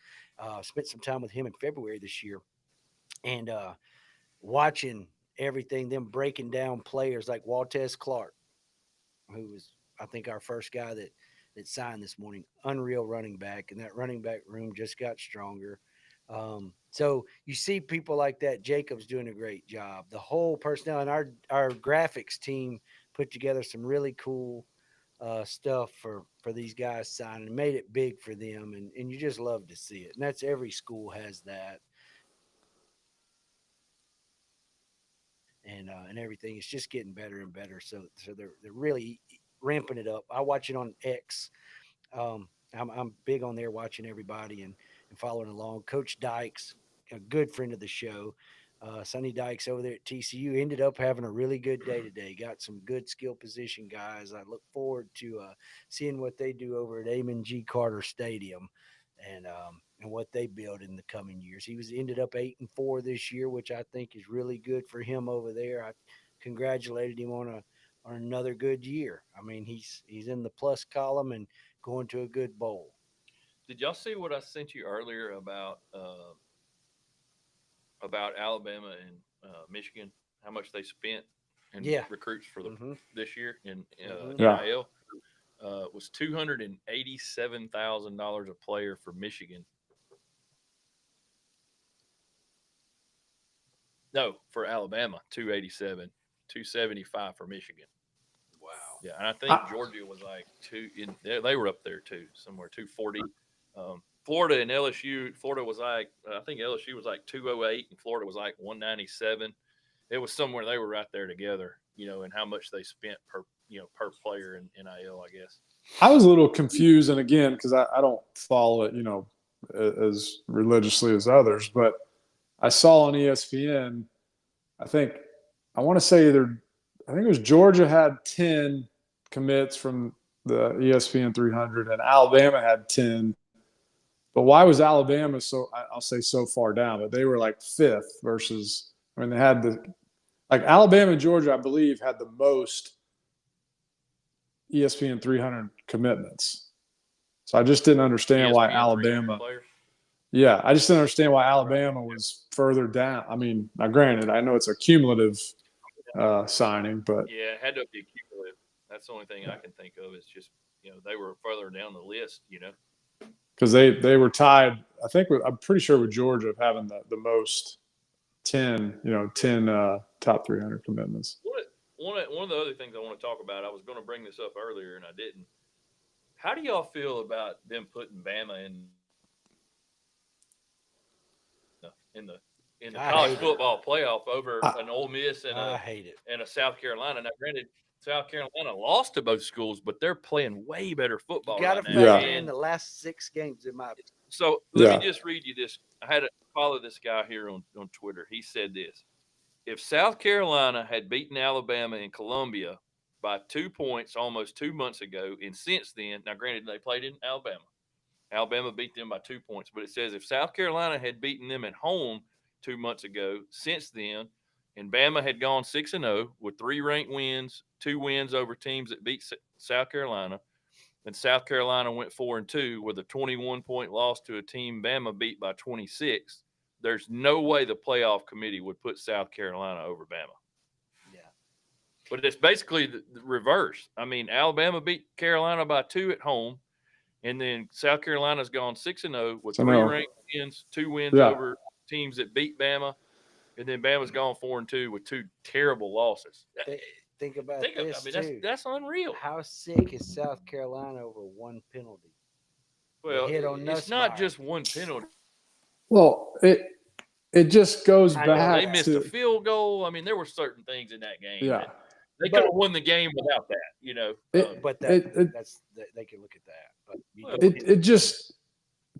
Spent some time with him in February this year, and watching everything, them breaking down players like Waltez Clark, who was, I think, our first guy that signed this morning. Unreal running back, and that running back room just got stronger. So you see people like that. Jacob's doing a great job. The whole personnel and our graphics team put together some really cool stuff for these guys signing, and made it big for them, and you just love to see it. And that's every school has that. And everything. It's just getting better and better. So they're really ramping it up. I watch it on X. I'm big on there watching everybody and following along. Coach Dykes, a good friend of the show, Sonny Dykes over there at TCU, ended up having a really good day today. Got some good skill position guys. I look forward to seeing what they do over at Amon G. Carter Stadium, and what they build in the coming years. He was ended up 8-4 this year, which I think is really good for him over there. I congratulated him on another good year. I mean, he's in the plus column and going to a good bowl. Did y'all see what I sent you earlier about Alabama and Michigan? How much they spent in Yeah. recruits for this year in Yeah. NIL? Was $287,000 a player for Michigan. No, for Alabama, 287, 275 for Michigan. Wow. Yeah, and I think Georgia was like they were up there too, somewhere 240. Florida and LSU. Florida was like, I think LSU was like 208, and Florida was like 197. It was somewhere they were right there together, and how much they spent per player in NIL, I guess. I was a little confused, and again, because I don't follow it, as religiously as others, but I saw on ESPN, I want to say I think it was Georgia had 10 commits from the ESPN 300, and Alabama had 10. But why was Alabama I'll say so far down, but they were like fifth versus, they had Alabama and Georgia, I believe, had the most ESPN 300 commitments. So I just didn't understand why Alabama. Yeah, I just didn't understand why Alabama was further down. I mean, now granted, I know it's a cumulative signing, but yeah, it had to be cumulative. That's the only thing I can think of. Is just they were further down the list. Because they were tied. I'm pretty sure with Georgia of having the most 10 top 300 commitments. One of the other things I want to talk about, I was going to bring this up earlier and I didn't. How do y'all feel about them putting Bama in the in the I college hate it. football playoff over an Ole Miss and I hate it. a South Carolina. Now, granted, South Carolina lost to both schools, but they're playing way better You football got to right now. factor Yeah. in the last 6 games. In my So let Yeah. me just read you this. I had to follow this guy here on Twitter. He said this: if South Carolina had beaten Alabama in Columbia by 2 points almost 2 months ago, and since then, now granted they played in Alabama. Alabama beat them by 2 points, but it says if South Carolina had beaten them at home 2 months ago, since then, and Bama had gone 6-0 with 3 ranked wins, 2 wins over teams that beat South Carolina, and South Carolina went 4-2 with a 21-point loss to a team Bama beat by 26. There's no way the playoff committee would put South Carolina over Bama. yeah, But it's basically the reverse. I mean, Alabama beat Carolina by 2 at home, and then South Carolina's gone 6-0 with So 3 no. ranked wins, 2 wins Yeah. over teams that beat Bama, and then Bama's gone 4-2 with 2 terrible losses. think about Think of, this I mean, too. that's unreal. How sick is South Carolina over 1 penalty? Well, hit on it's not Nussmeier. just 1 penalty. Well, it just goes I know back They missed to a field goal. I mean, there were certain things in that game yeah. that they But- could have won the game without that. You know, But that's they can look at that. But you Well, don't- it just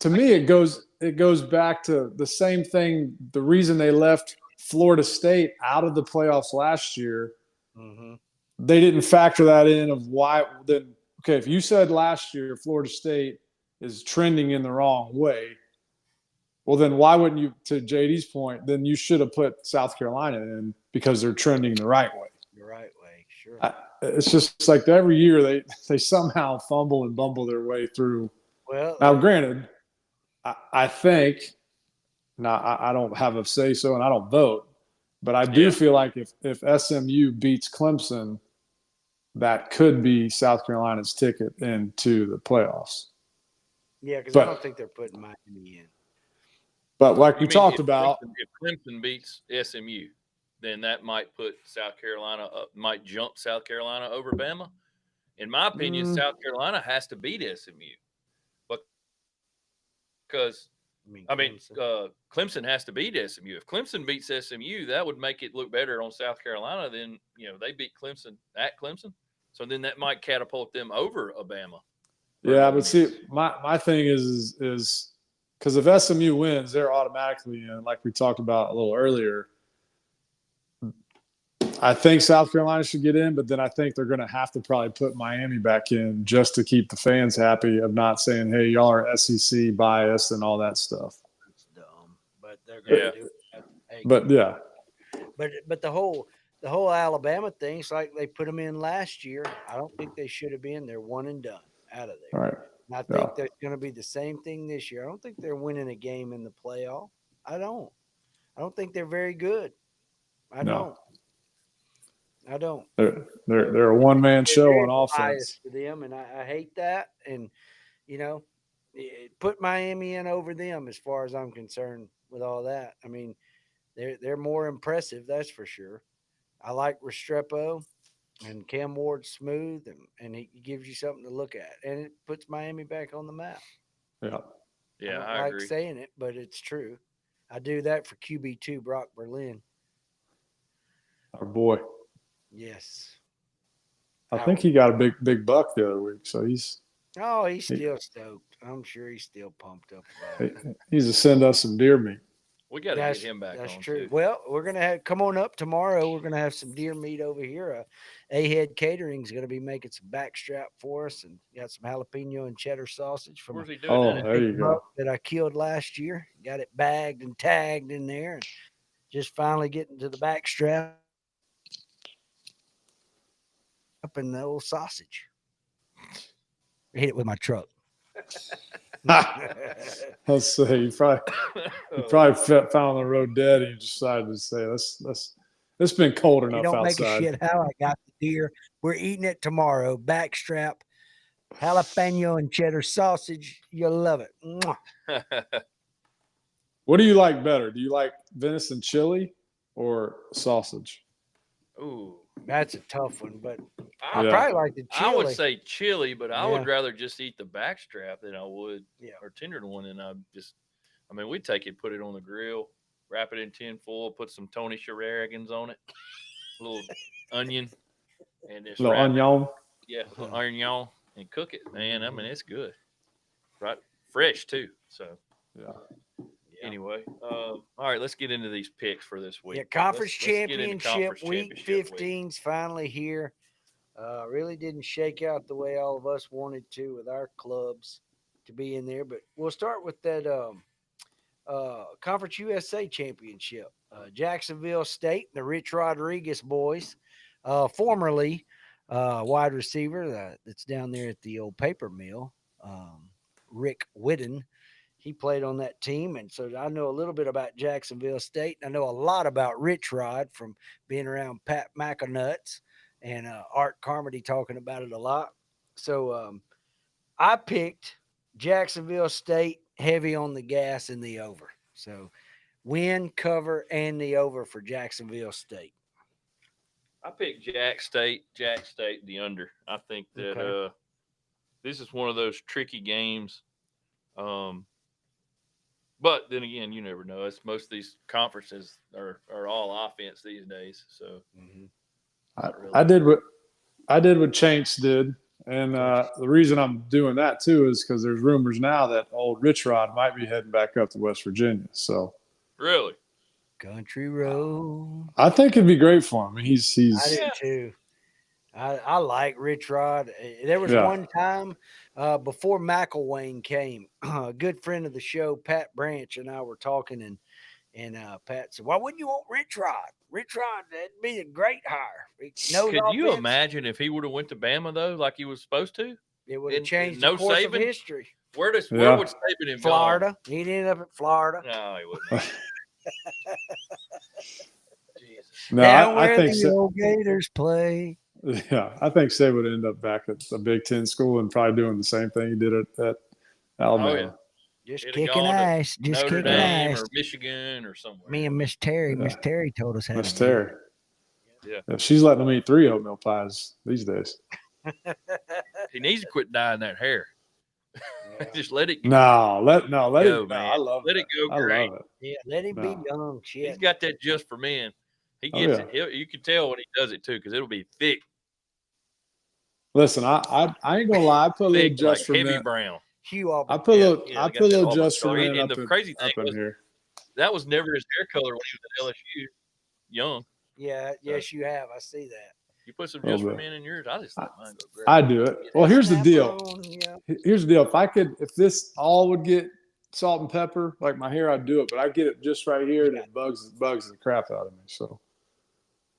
to me it goes back to the same thing. The reason they left Florida State out of the playoffs last year, Mhm. they didn't factor that in of why then okay, if you said last year Florida State is trending in the wrong way, well then why wouldn't you, to JD's point, then you should have put South Carolina in because they're trending the right way. the right way, sure. It's just like every year they somehow fumble and bumble their way through. Well, Now, granted, I think now I don't have a say so and I don't vote, but I do Yeah. feel like if SMU beats Clemson, that could be South Carolina's ticket into the playoffs. yeah, because but- I don't think they're putting Miami in. But like you we mean talked if about, if Clemson beats SMU, then that might put South Carolina up, might jump South Carolina over Bama. In my opinion, South Carolina has to beat SMU, because I mean, Clemson has to beat SMU. If Clemson beats SMU, that would make it look better on South Carolina than, they beat Clemson at Clemson. So then that might catapult them over Alabama. yeah, but see, my thing is because if SMU wins, they're automatically in, like we talked about a little earlier. I think South Carolina should get in, but then I think they're going to have to probably put Miami back in just to keep the fans happy of not saying, hey, y'all are SEC biased and all that stuff. It's dumb, but they're going to Yeah. do it. Hey, But yeah, but the whole Alabama thing, it's like they put them in last year. I don't think they should have been. They're one and done out of there. all right. And I think that's going to be the same thing this year. I don't think they're winning a game in the playoff. I don't think they're very good. I No. don't. They're a one-man show Very on offense. biased for them, and I hate that. And put Miami in over them as far as I'm concerned with all that. I mean, they're more impressive, that's for sure. I like Restrepo, and Cam Ward's smooth, and he gives you something to look at, and it puts Miami back on the map. Yeah. Yeah, I I like agree. saying it, but it's true. I do that for QB2 Brock Berlin. Our boy. Yes. I think he got a big buck the other week, so he's still stoked. I'm sure he's still pumped up about it. he's to send us some deer meat. We got to get him back That's on true. too. Well, we're gonna come on up tomorrow. We're gonna have some deer meat over here. A-Head Catering is gonna be making some backstrap for us, and got some jalapeno and cheddar sausage from Where's he doing Oh, that? there you go. that I killed last year. Got it bagged and tagged in there, and just finally getting to the backstrap up in the old sausage. Hit it with my truck. Let's say you probably found on the road dead, and you decided to say, it's been cold You enough don't make a outside. shit how I got the deer. We're eating it tomorrow. Backstrap, jalapeno and cheddar sausage. You'll love it. Mwah. What do you like better? Do you like venison chili or sausage? Ooh, That's a tough one, but I Yeah. probably like the chili. I would say chili, but I would Yeah. rather just eat the backstrap than I would Yeah. or tenderloin. And we take it, put it on the grill. wrap it in tin foil, put some Tony Sherrigans on it, a little onion, and just Little wrap it. onion. Yeah, a little onion, and cook it, man. I mean, it's good. Right, fresh too. So Yeah. anyway, all right, let's get into these picks for this week. Yeah, conference Let's get into championship conference week championship 15's finally here. Really didn't shake out the way all of us wanted to with our clubs to be in there, but we'll start with that Conference USA championship. Jacksonville State, the Rich Rodriguez boys, formerly wide receiver that's down there at the old paper mill, Rick Whitten. He played on that team, and so I know a little bit about Jacksonville State. I know a lot about Rich Rod from being around Pat McAnuts and Art Carmody talking about it a lot. So I picked Jacksonville State heavy on the gas in the over. So win, cover, and the over for Jacksonville State. I picked Jack State, the under. I think that Okay. This is one of those tricky games. But then again, you never know. It's most of these conferences are all offense these days. So I did what Chaince did, and the reason I'm doing that too is because there's rumors now that old Rich Rod might be heading back up to West Virginia. So really, Country road. I think it'd be great for him. He's I do too. I like Rich Rod. There was one time before McElwain came, a good friend of the show, Pat Branch, and I were talking, and Pat said, "Why wouldn't you want Rich Rod? Rich Rod, that'd be a great hire." Could you imagine if he would have went to Bama though, like he was supposed to? It would have changed the course of history. Where would Saban have Florida? gone? He'd end up at Florida. No, he wouldn't. Jesus. No, Down I where think the old Gators play. Yeah, I think Saban would end up back at the Big Ten school and probably doing the same thing he did at Alabama. Oh, yeah. Just He'd kicking ass. Just Notre kicking Dame ass. or Michigan or somewhere. Me and Miss Terry. Yeah. Miss Terry told us how Miss to do Terry. Yeah. She's letting them eat 3 oatmeal pies these days. He needs to quit dyeing that hair. Yeah. Just let it Let go, it. No, man. I love let that. it go. I Great. love it. Yeah, let him be young. Shit. He's got that just for men. He gets it. You can tell when he does it too, because it'll be thick. Listen, I ain't gonna lie. I put a little Thick, just like for heavy men. brown. Hugh Auburn. I put a little. Yeah, I they got put a that little Auburn just for color. men And up the in, crazy thing up in was, here. that was never his hair color when he was at LSU. Young. Yeah, yes, you have. I see that. You put some just for men in yours. I just let mine go great. I do it. Well, here's the deal. Yeah. Here's the deal. If this all would get salt and pepper like my hair, I'd do it. But I get it just right here, and it bugs the crap out of me. So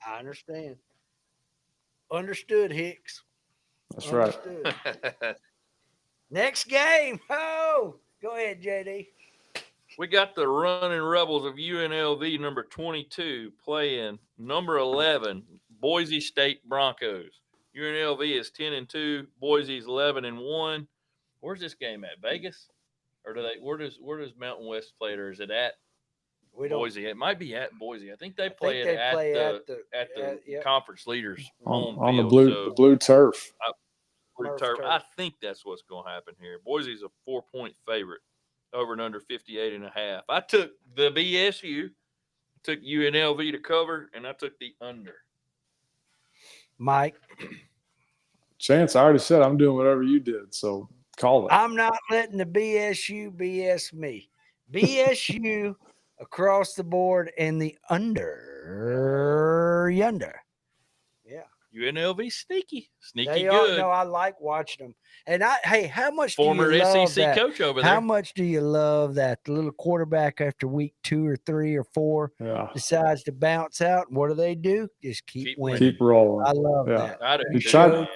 I understand. Understood, Hicks. that's Understood. right. Next game. Oh, go ahead, JD. We got the running rebels of UNLV number 22 playing number 11 Boise State Broncos. UNLV is 10-2. Boise's 11-1. Where's this game at? Vegas? Or where does Mountain West play it, or is it at Boise? It might be at Boise. I think they play it at the conference leaders home on field. the blue turf. Turf. I think that's what's going to happen here. Boise's a 4-point favorite, over and under 58.5. I took the BSU, took UNLV to cover, and I took the under. Mike. Chance, I already said I'm doing whatever you did, so call it. I'm not letting the BSU BS me. BSU across the board and the under yonder. Yeah. UNLV sneaky They good. are. No, I like watching them. And how much former do you love SEC that? coach over there? How much do you love that the little quarterback after week 2 or 3 or 4 decides to bounce out? And what do? Just keep winning. Keep rolling. I love that. He tried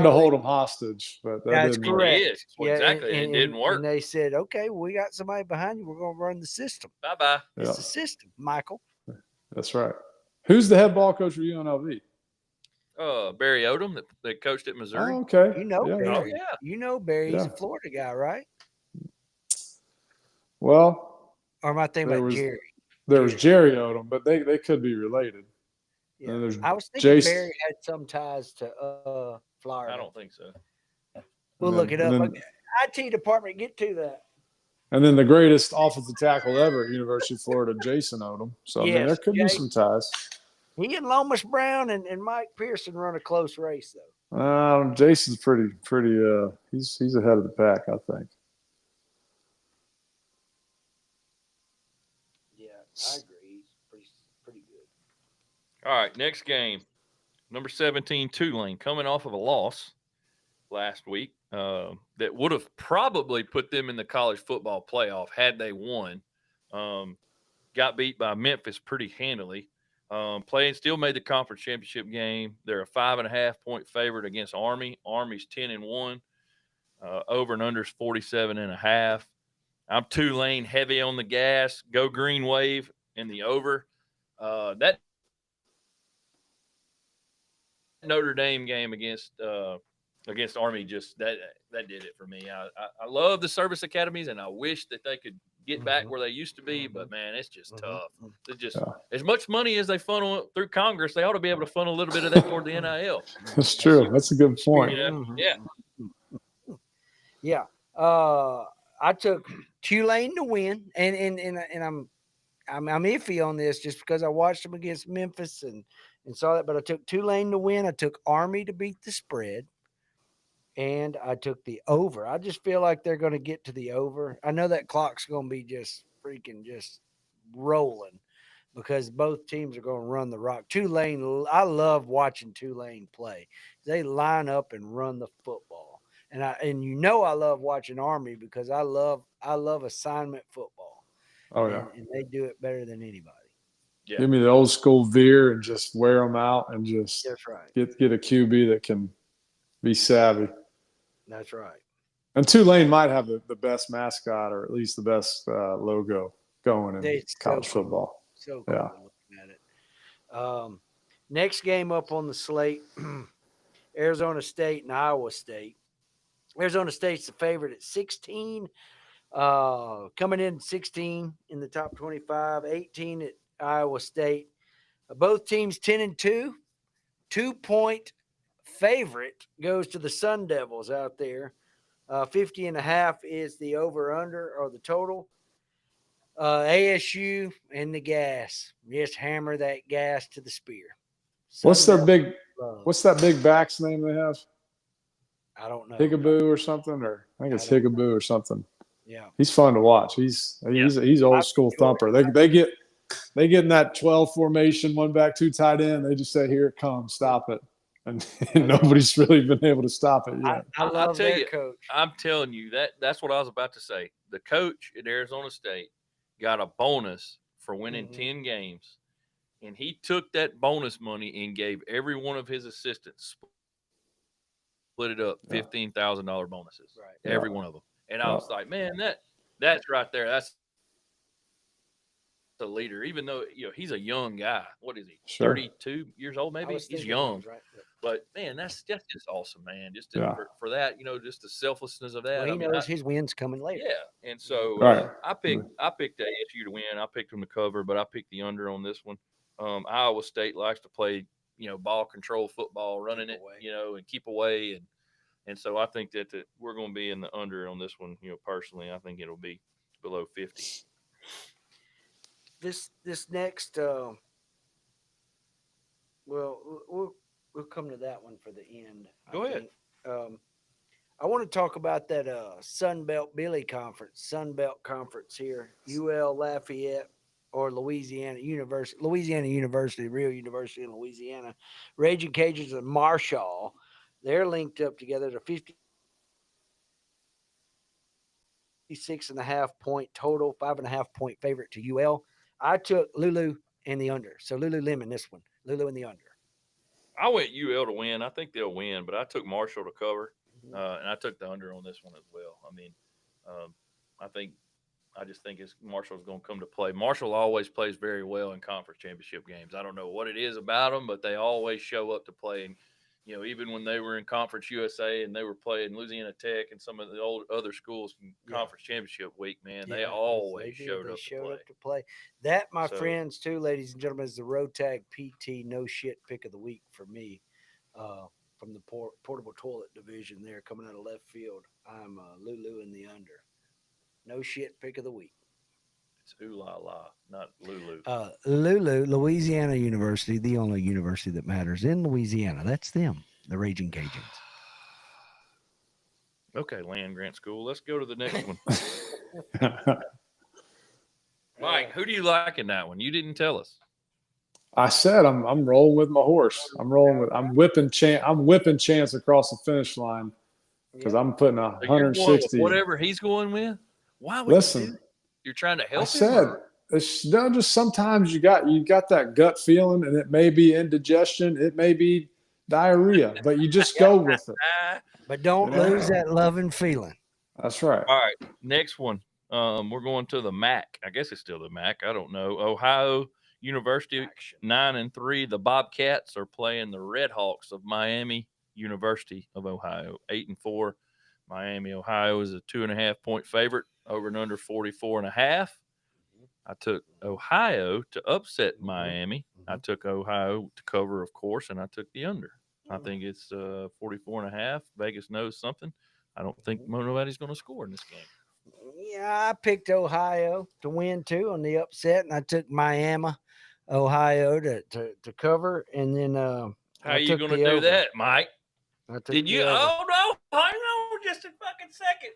to hold them hostage, but that's correct. Exactly. It didn't work. And they said, okay, we got somebody behind you. We're going to run the system. Bye-bye. It's the system, Michael. That's right. Who's the head ball coach for UNLV? Barry Odom that coached at Missouri. Oh, okay. You know Barry. Oh, yeah. You know Barry. He's a Florida guy, right? Well. Or am I thinking about Jerry? There was Jerry Odom, but they could be related. Yeah. I was thinking Barry had some ties to Florida. I don't think so. We'll look it up. IT department, get to that. And then the greatest offensive tackle ever at University of Florida, Jason Odom. So, I mean, there Yes, could be some ties. he and Lomas Brown and Mike Pearson run a close race, though. Jason's pretty. He's ahead of the pack, I think. Yeah, I agree. He's pretty good. All right, next game. Number 17, Tulane, coming off of a loss last week that would have probably put them in the college football playoff had they won. Got beat by Memphis pretty handily. Still made the conference championship game. They're a 5.5 point favorite against Army. Army's 10-1. Over and under is 47.5. I'm Tulane heavy on the gas. Go green wave in the over. That Notre Dame game against Army just that did it for me. I love the service academies, and I wish that they could get back where they used to be. But man, it's just tough. It's just as much money as they funnel through Congress, they ought to be able to funnel a little bit of that toward the NIL. That's true. That's a good point. Yeah. I took Tulane to win, and I'm iffy on this just because I watched them against Memphis and saw that. But I took Tulane to win. I took Army to beat the spread, and I took the over. I just feel like they're going to get to the over. I know that clock's going to be just freaking just rolling because both teams are going to run the rock. Tulane, I love watching Tulane play. They line up and run the football. And I love watching Army because I love assignment football. Oh yeah, and they do it better than anybody. Yeah. Give me the old school veer and just wear them out and just that's right. Get a QB that can be savvy. That's right. And Tulane might have the best mascot or at least the best logo going in college football. So cool looking at it. Next game up on the slate, Arizona State and Iowa State. Arizona State's the favorite at 16. Coming in 16 in the top 25, 18 at Iowa State. Both teams 10-2. 2-point favorite goes to the Sun Devils out there. 50.5 is the over/under or the total. ASU and the gas. Just hammer that gas to the spear. What's that big back's name they have? I don't know. Higgaboo or something, or I think it's Higgaboo or something. Yeah, he's fun to watch. He's old school thumper. They get in that 12 formation, one back, two tight end. They just say, "Here it comes, stop it," and nobody's really been able to stop it yet. I'll tell you, coach. I'm telling you that's what I was about to say. The coach at Arizona State got a bonus for winning 10 games, and he took that bonus money and gave every one of his assistants split it up $15,000 bonuses, right? Every one of them. And I was like, man, that's right there. That's the leader. Even though he's a young guy. What is he? 32 years old, maybe. He's young, right? But man, that's just awesome, man. Just for that, just the selfless of that. Well, he knows his win's coming later. Yeah, and so I picked ASU to win. I picked them to cover, but I picked the under on this one. Iowa State likes to play, ball control football, running it, and keep away, and so I think that we're going to be in the under on this one. Personally, I think it'll be below 50. This next, we'll come to that one for the end. Go ahead. I want to talk about that Sun Belt Billy Conference, Sun Belt Conference here, UL Lafayette or Louisiana University, real university in Louisiana, Raging Cajuns and Marshall. They're linked up together to 56.5 point total, 5.5 point favorite to UL. I took Lulu and the under. So Lululemon this one. Lulu and the under. I went UL to win. I think they'll win, but I took Marshall to cover, and I took the under on this one as well. I mean, I just think Marshall's going to come to play. Marshall always plays very well in conference championship games. I don't know what it is about them, but they always show up to play. And, even when they were in Conference USA and they were playing Louisiana Tech and some of the old other schools in conference championship week, man, they always showed up to play. That, my friends, too, ladies and gentlemen, is the Road Tag PT No Shit pick of the week for me. From the portable toilet division there coming out of left field. I'm Lulu in the under. No shit pick of the week. It's ooh la la, not Lulu. Lulu, Louisiana University, the only university that matters in Louisiana. That's them, the Raging Cajuns. Okay, Land Grant School. Let's go to the next one. Mike, who do you like in that one? You didn't tell us. I said I'm rolling with my horse. I'm whipping Chance across the finish line because I'm putting So you're going with 160. whatever he's going with. Why would you do Listen, that? You're trying to I help him. said it's no, just sometimes you got that gut feeling, and it may be indigestion, it may be diarrhea, but you just go with it. But don't lose that loving feeling. That's right. All right, next one. We're going to the MAC. I guess it's still the MAC. I don't know. Ohio University 9-3. The Bobcats are playing the Red Hawks of Miami University of Ohio 8-4. Miami, Ohio is a 2.5-point favorite. Over and under 44.5. I took Ohio to upset Miami. I took Ohio to cover, of course, and I took the under. I think it's 44.5. Vegas knows something. I don't think nobody's going to score in this game. Yeah, I picked Ohio to win too on the upset, and I took Miami, Ohio to cover, and then how are you going to do that, Mike? Did you? Oh no! Hang on just a fucking second.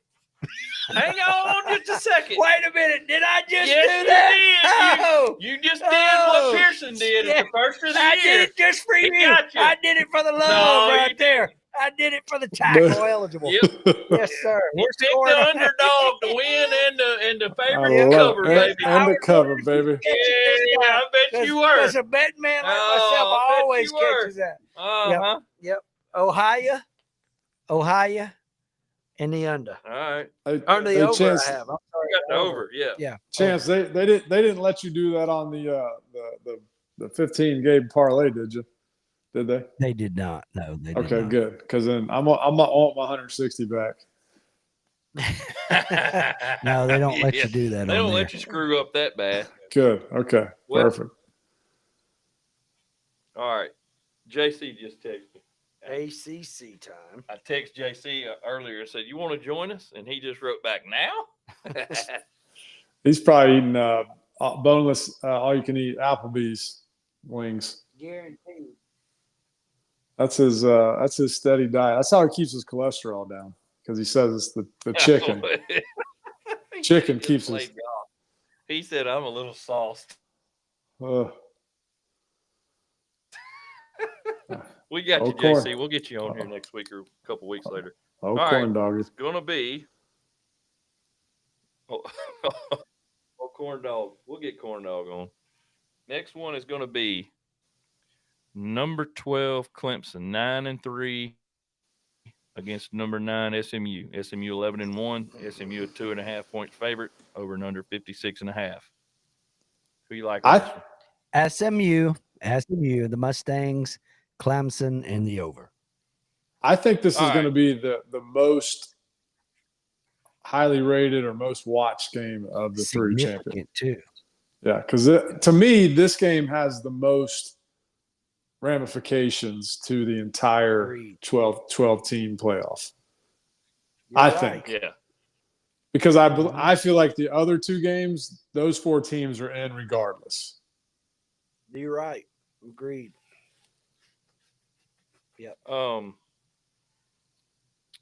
Hang on just a second. Wait a minute! Did I just yes, do that? You did. Oh, you just did what Pearson did at the first of the I year. did it just for you. I did it for the love right there. I did it for the tackle eligible. Yep. Yes, sir. You picked the underdog to win and the favorite to cover, baby. And the cover, baby. Yeah, I bet you were. As a betting man like myself, I always catches that. Yep. Ohio, and the under. All right. Under the over, Chance, I have. I'm sorry. You got the over, yeah. Chance, they didn't let you do that on the 15 game parlay, did you? Did they? They did not. No, they did Okay, not. good. Because then I want my 160 back. No, they don't let you do that. They don't let you screw up that bad. Good. Okay. Well, perfect. All right. JC just texted me. ACC time. I texted JC earlier and said, "You want to join us?" And he just wrote back, "Now." He's probably eating boneless, all you can eat Applebee's wings. Guaranteed. That's his steady diet. That's how he keeps his cholesterol down, because he says it's the chicken. Chicken keeps his. He said, "I'm a little sauced." We got you, JC. We'll get you on here next week or a couple weeks later. Oh, corn dog. It's gonna be. Corn dog. We'll get corn dog on. Next one is gonna be number 12 Clemson 9-3 against number 9 SMU. SMU 11-1. SMU a 2.5-point favorite. Over and under 56.5. Who you like? SMU, the Mustangs, Clemson, and the over. I think this is going to be the most highly rated or most watched game of the three champions. Too. Yeah, because to me, this game has the most ramifications to the entire 12-team playoff. I think. Yeah. Because I feel like the other two games, those four teams are in regardless. You're right. Agreed. Yep.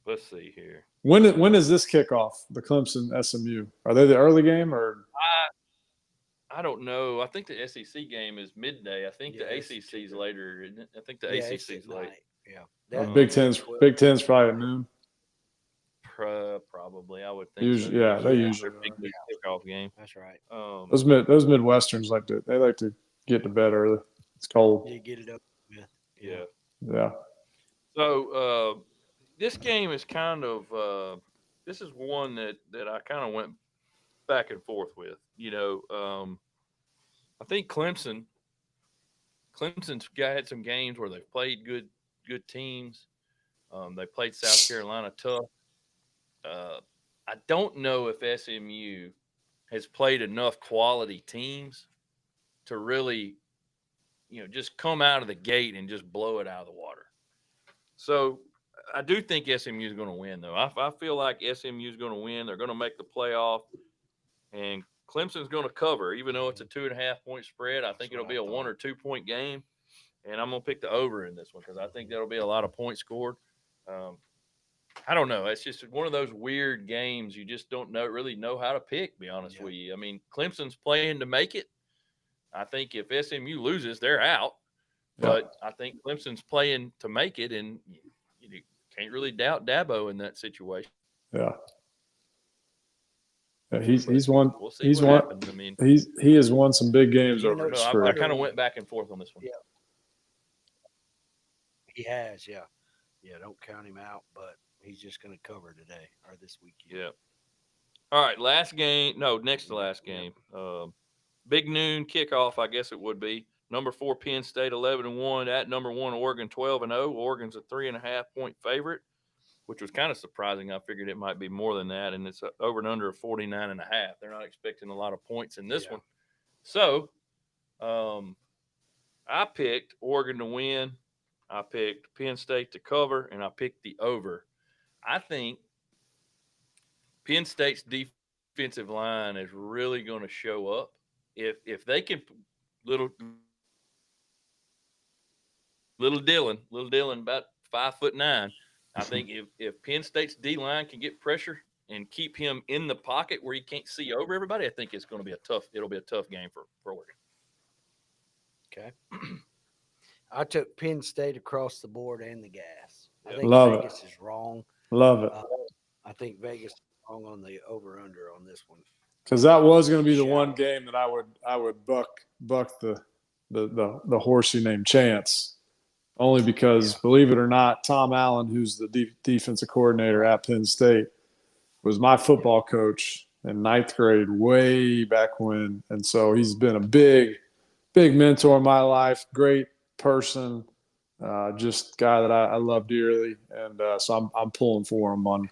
Let's see here. When does this kick off? The Clemson SMU. Are they the early game or? I don't know. I think the SEC game is midday. I think the ACC's later. Isn't it? I think the ACC's late. Yeah. Big Ten's probably at noon. Probably, I would think. Usually, so. Yeah, they usually big kickoff game. That's right. Those Midwesterns like to get to bed early. It's cold. You get it up. Yeah. Yeah. So this game is kind of this is one that I kind of went back and forth with. I think Clemson's had some games where they've played good teams. They played South Carolina tough. I don't know if SMU has played enough quality teams to really, just come out of the gate and just blow it out of the water. So I do think SMU is going to win, though. I feel like SMU is going to win. They're going to make the playoff, and Clemson's going to cover, even though it's a 2.5-point spread. I think it'll be a 1 or 2 point game, and I'm going to pick the over in this one because I think there'll be a lot of points scored. I don't know. It's just one of those weird games you just don't really know how to pick, to be honest with you. I mean, Clemson's playing to make it. I think if SMU loses, they're out. But I think Clemson's playing to make it, and you can't really doubt Dabo in that situation. Yeah. He's won. We'll see he's what won. happens. I mean, he has won some big games over his I spring. kind of went back and forth on this one. Yeah. He has, yeah. Yeah, don't count him out, but he's just going to cover today or this weekend. Yeah. All right, last game. No, next to last game. Big noon kickoff, I guess it would be. Number 4 Penn State 11-1 at number 1 Oregon 12-0. Oregon's a 3.5-point favorite, which was kind of surprising. I figured it might be more than that, and it's over and under 49.5. They're not expecting a lot of points in this one. So, I picked Oregon to win. I picked Penn State to cover, and I picked the over. I think Penn State's defensive line is really going to show up. If they can little Dylan about 5'9". I think if Penn State's D line can get pressure and keep him in the pocket where he can't see over everybody, I think it'll be a tough game for Oregon. Okay. I took Penn State across the board and the gas. I think Vegas is wrong. Love it. I think Vegas is wrong on the over/under on this one. Because that was going to be the one game that I would buck the horsey named Chance, only because believe it or not, Tom Allen, who's the defensive coordinator at Penn State, was my football coach in 9th grade way back when, and so he's been a big mentor in my life. Great person, just guy that I love dearly, and so I'm pulling for him on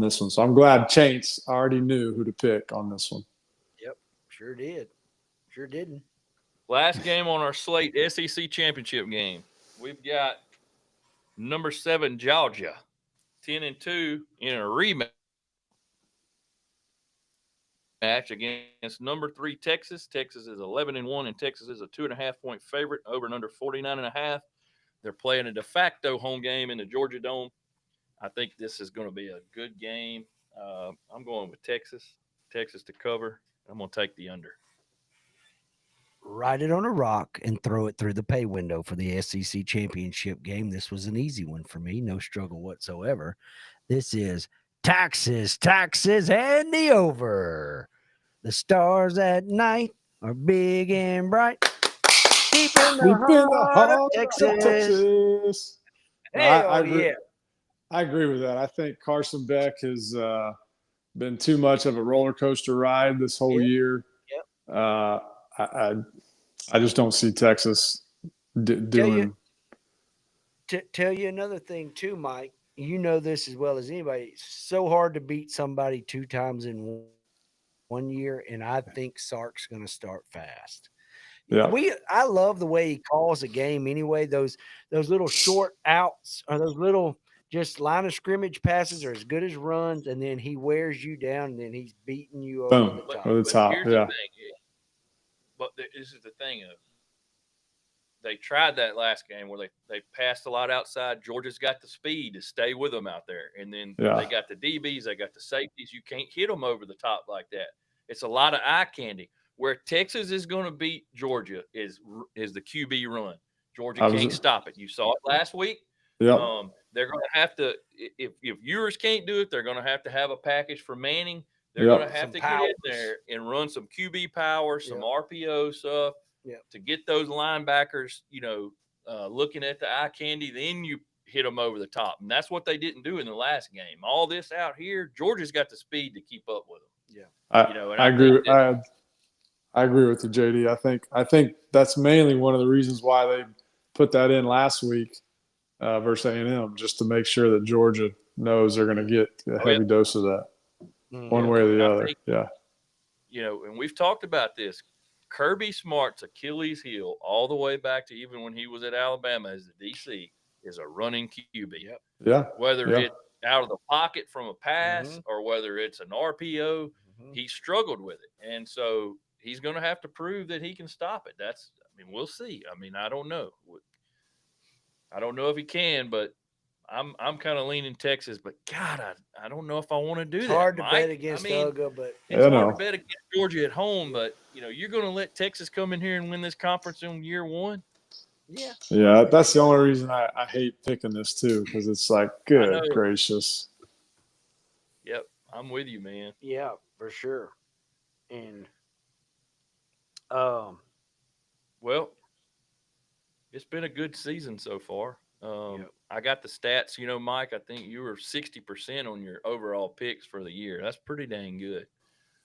this one. So I'm glad Chance already knew who to pick on this one. Yep, sure did. Sure didn't. Last game on our slate, SEC championship game. We've got number 7 Georgia, 10-2 in a rematch against number 3 Texas. Texas is 11-1, and Texas is a 2.5-point favorite, over and under 49.5. They're playing a de facto home game in the Georgia Dome. I think this is going to be a good game. I'm going with Texas to cover. I'm going to take the under. Write it on a rock and throw it through the pay window for the SEC championship game. This was an easy one for me. No struggle whatsoever. This is Texas, and the over. The stars at night are big and bright. Deep in the heart of Texas. Hey, I agree with that. I think Carson Beck has been too much of a roller coaster ride this whole year. Yep. I just don't see Texas doing. Tell you another thing too, Mike. You know this as well as anybody. It's so hard to beat somebody 2 times in one year, and I think Sark's going to start fast. Yeah. I love the way he calls a game anyway. Those little short outs or those little just line of scrimmage passes are as good as runs, and then he wears you down, and then he's beating you over the top. Over the top. Here's the thing. But this is the thing of they tried that last game where they passed a lot outside. Georgia's got the speed to stay with them out there, and then they got the DBs, they got the safeties. You can't hit them over the top like that. It's a lot of eye candy. Where Texas is going to beat Georgia is the QB run. Georgia can't stop it. You saw it last week. Yeah. They're going to have to if yours can't do it, they're going to have a package for Manning. They're going to have to get in there and run some QB power, some RPO stuff to get those linebackers, looking at the eye candy. Then you hit them over the top. And that's what they didn't do in the last game. All this out here, Georgia's got the speed to keep up with them. Yeah. I agree. I agree with you, JD. I think that's mainly one of the reasons why they put that in last week versus A&M, just to make sure that Georgia knows they're going to get a heavy dose of that. One way or the other. And we've talked about this. Kirby Smart's Achilles heel all the way back to even when he was at Alabama as the DC is a running QB. Yep. Yeah. Whether Yeah. it's out of the pocket from a pass Mhm. or whether it's an RPO, he struggled with it. And so he's going to have to prove that he can stop it. We'll see. I don't know. I don't know if he can, but I'm kind of leaning Texas. But God, I don't know if I want to do It's that. hard to Mike. bet against Uga, but it's I hard know. to bet against Georgia at home. But you're going to let Texas come in here and win this conference in year one. yeah. Yeah, that's the only reason I hate picking this too, because it's like, good gracious. Yep, I'm with you, man. Yeah, for sure. And well, it's been a good season so far. Yep. I got the stats. Mike, I think you were 60% on your overall picks for the year. That's pretty dang good.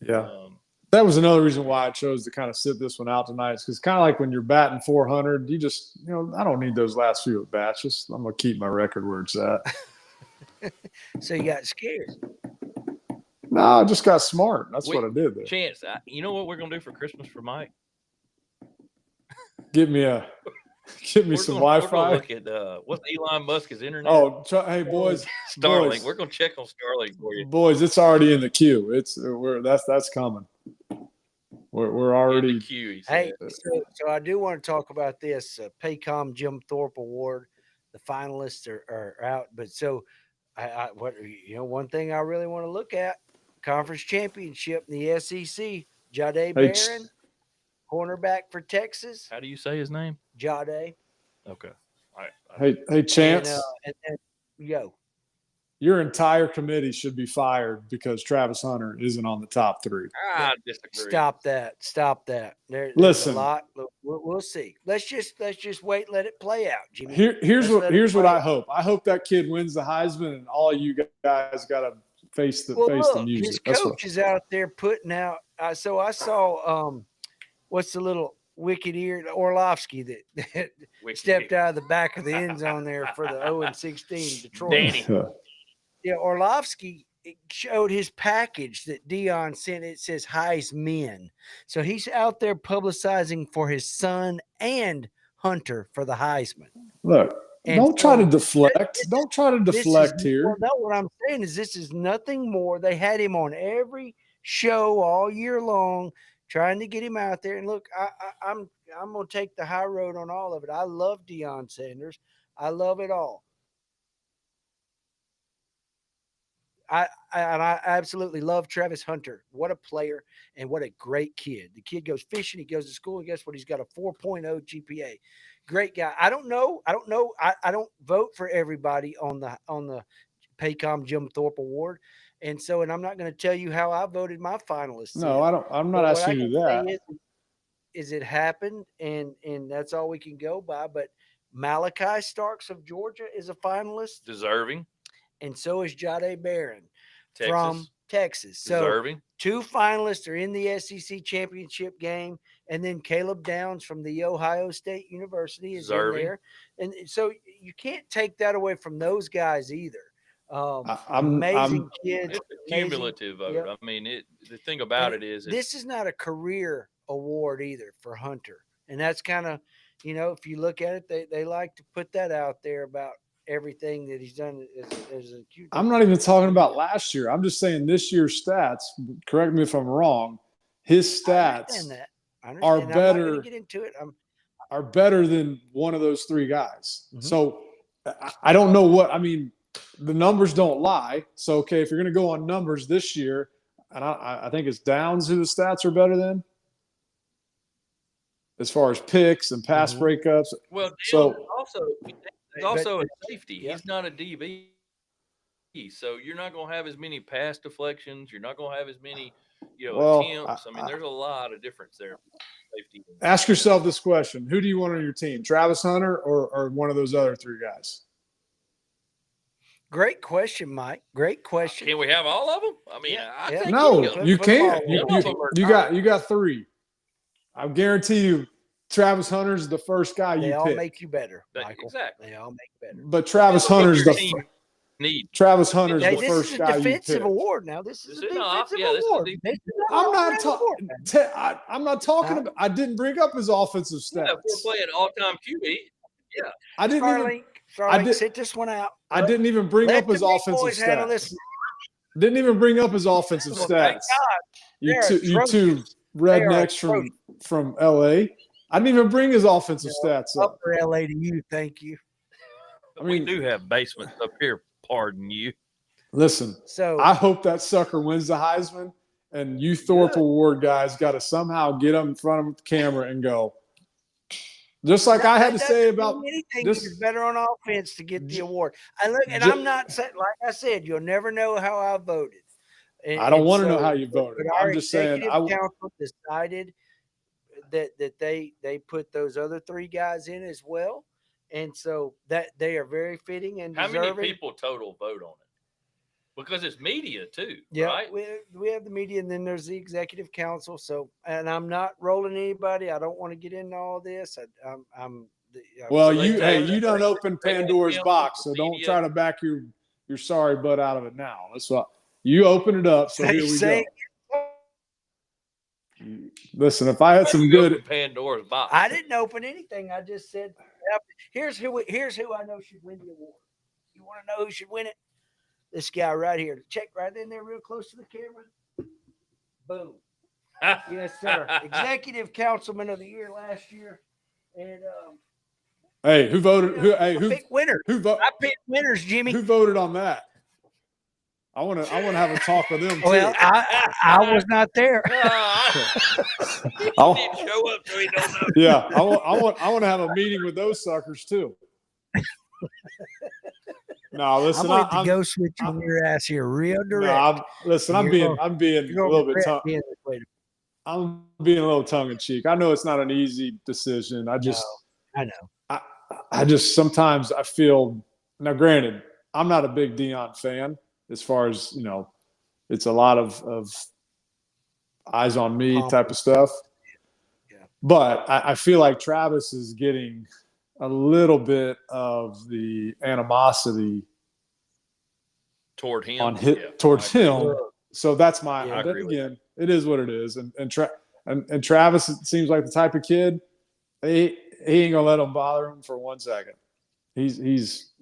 Yeah. That was another reason why I chose to kind of sit this one out tonight. Because kind of like when you're batting 400, you just, I don't need those last few at bats. Just I'm going to keep my record where it's at. So you got scared? No, I just got smart. That's what I did there. Chance, you know what we're going to do for Christmas for Mike? Give me some Wi-Fi. We're going to look at what's Elon Musk's internet. Oh, hey boys, Starlink. Boys, we're going to check on Starlink for you, boys. It's already in the queue. That's coming. We're already in the queue. Hey, so I do want to talk about this Paycom Jim Thorpe Award. The finalists are out, but so one thing I really want to look at, conference championship in the SEC. Jade Barron, cornerback for Texas. How do you say his name? Jade. Okay. All right. Hey, Chance. And yo. Your entire committee should be fired because Travis Hunter isn't on the top 3. I disagree. Stop that. There's Listen, a lot. We'll see. Let's just wait. Let it play out, Jimmy. Here's what I hope. I hope that kid wins the Heisman, and all you guys got to face the music. His coach is out there putting out. So I saw what's the little wicked-eared Orlovsky that stepped out of the back of the end zone there for the 0-16 Detroit. Danny. Yeah, Orlovsky showed his package that Dion sent. It says Heisman. So he's out there publicizing for his son and Hunter for the Heisman. Look, don't try to deflect. Don't try to deflect here. Well, no, what I'm saying is this is nothing more. They had him on every show all year long, trying to get him out there. And look, I'm gonna take the high road on all of it. I love Deion Sanders. I love it all. I absolutely love Travis Hunter. What a player and what a great kid. The kid goes fishing. He goes to school. And guess what? He's got a 4.0 GPA. Great guy. I don't know. I don't vote for everybody on the Paycom Jim Thorpe Award. And I'm not going to tell you how I voted my finalists. No, I don't. I'm not asking you that. Is it happened? And that's all we can go by. But Malachi Starks of Georgia is a finalist. Deserving. And so is Jade Barron from Texas. So deserving. 2 finalists are in the SEC championship game. And then Caleb Downs from the Ohio State University is in there. And so you can't take that away from those guys either. Amazing kids. It's a cumulative vote. Yep. I mean, the thing about it is this is not a career award either for Hunter. And that's kind of, if you look at it, they like to put that out there about everything that he's done as a QB. I'm not even talking about last year. I'm just saying this year's stats. Correct me if I'm wrong. His stats are better. Get into it. Are better than one of those 3 guys. Mm-hmm. So I don't know what I mean. The numbers don't lie. So okay, if you're going to go on numbers this year, and I think it's Downs who the stats are better than, as far as picks and pass breakups. Well, so he's also a safety. Yep. He's not a DB. So you're not going to have as many pass deflections. You're not going to have as many, attempts. I mean, there's a lot of difference there. Safety. Ask yourself this question. Who do you want on your team? Travis Hunter or one of those other 3 guys? Great question, Mike. Great question. Can we have all of them? I mean, I think no, you can't. You got 3. I guarantee you Travis Hunter's the first guy you pick. They all make you better, Michael. Exactly. They all make you better. But Travis Hunter's the first guy you pick. This is a defensive award now. This is a defensive award. I'm not talking about. I didn't bring up his offensive stats. We're playing all-time QB. Yeah. I didn't. Starlink, sit this one out. I didn't even bring Let up his the big offensive boys handle stats. this. Didn't even bring up his offensive Well, thank stats. God. You two They are rednecks atrocious. from LA. I didn't even bring his offensive stats up. Upper LA to you, thank you. I mean, we do have basements up here. Pardon you. Listen, So I hope that sucker wins the Heisman, and you Thorpe Award guys got to somehow get him in front of the camera and go. Just like I had to say about anything, this, you're better on offense to get the award. I'm not saying, like I said, you'll never know how I voted. I don't want to know how you voted. But our I'm just saying. executive council decided that they put those other three guys in as well, and so that they are very fitting and How deserving. many people total vote on it? Because it's media too, yeah, right? We have the media, and then there's the executive council. So, and I'm not rolling anybody. I don't want to get into all this. Well, So you don't open Pandora's box, so don't try to back your sorry butt out of it now. That's what you open it up. So here we go. Listen, if I had some good Pandora's box, I didn't open anything. I just said, here's who I know should win the award. You want to know who should win it? This guy right here. Check right in there, real close to the camera. Boom. Yes, sir. Executive Councilman of the Year last year, and hey, who voted? Who picked winners? I picked winners, Jimmy. Who voted on that? I want to have a talk with them too. Well, I was not there. He didn't show up, so he don't know. Yeah, I want to have a meeting with those suckers too. No, listen, I'm going to go switch on your ass here, real direct. No, I'm being a little bit. I'm being a little tongue in cheek. I know it's not an easy decision. I know. I just sometimes I feel. Now, granted, I'm not a big Deion fan. As far as it's a lot of eyes on me type of stuff. Yeah. But I feel like Travis is getting a little bit of the animosity toward him. Towards him. So that's again, it is what it is. And Travis, it seems like the type of kid, he ain't gonna let him bother him for 1 second. He's he's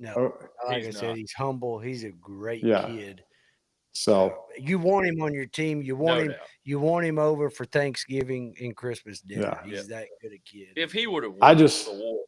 humble. He's a great kid. So you want him on your team. You want him over for Thanksgiving and Christmas dinner. Yeah. He's that good a kid. If he would have won the award,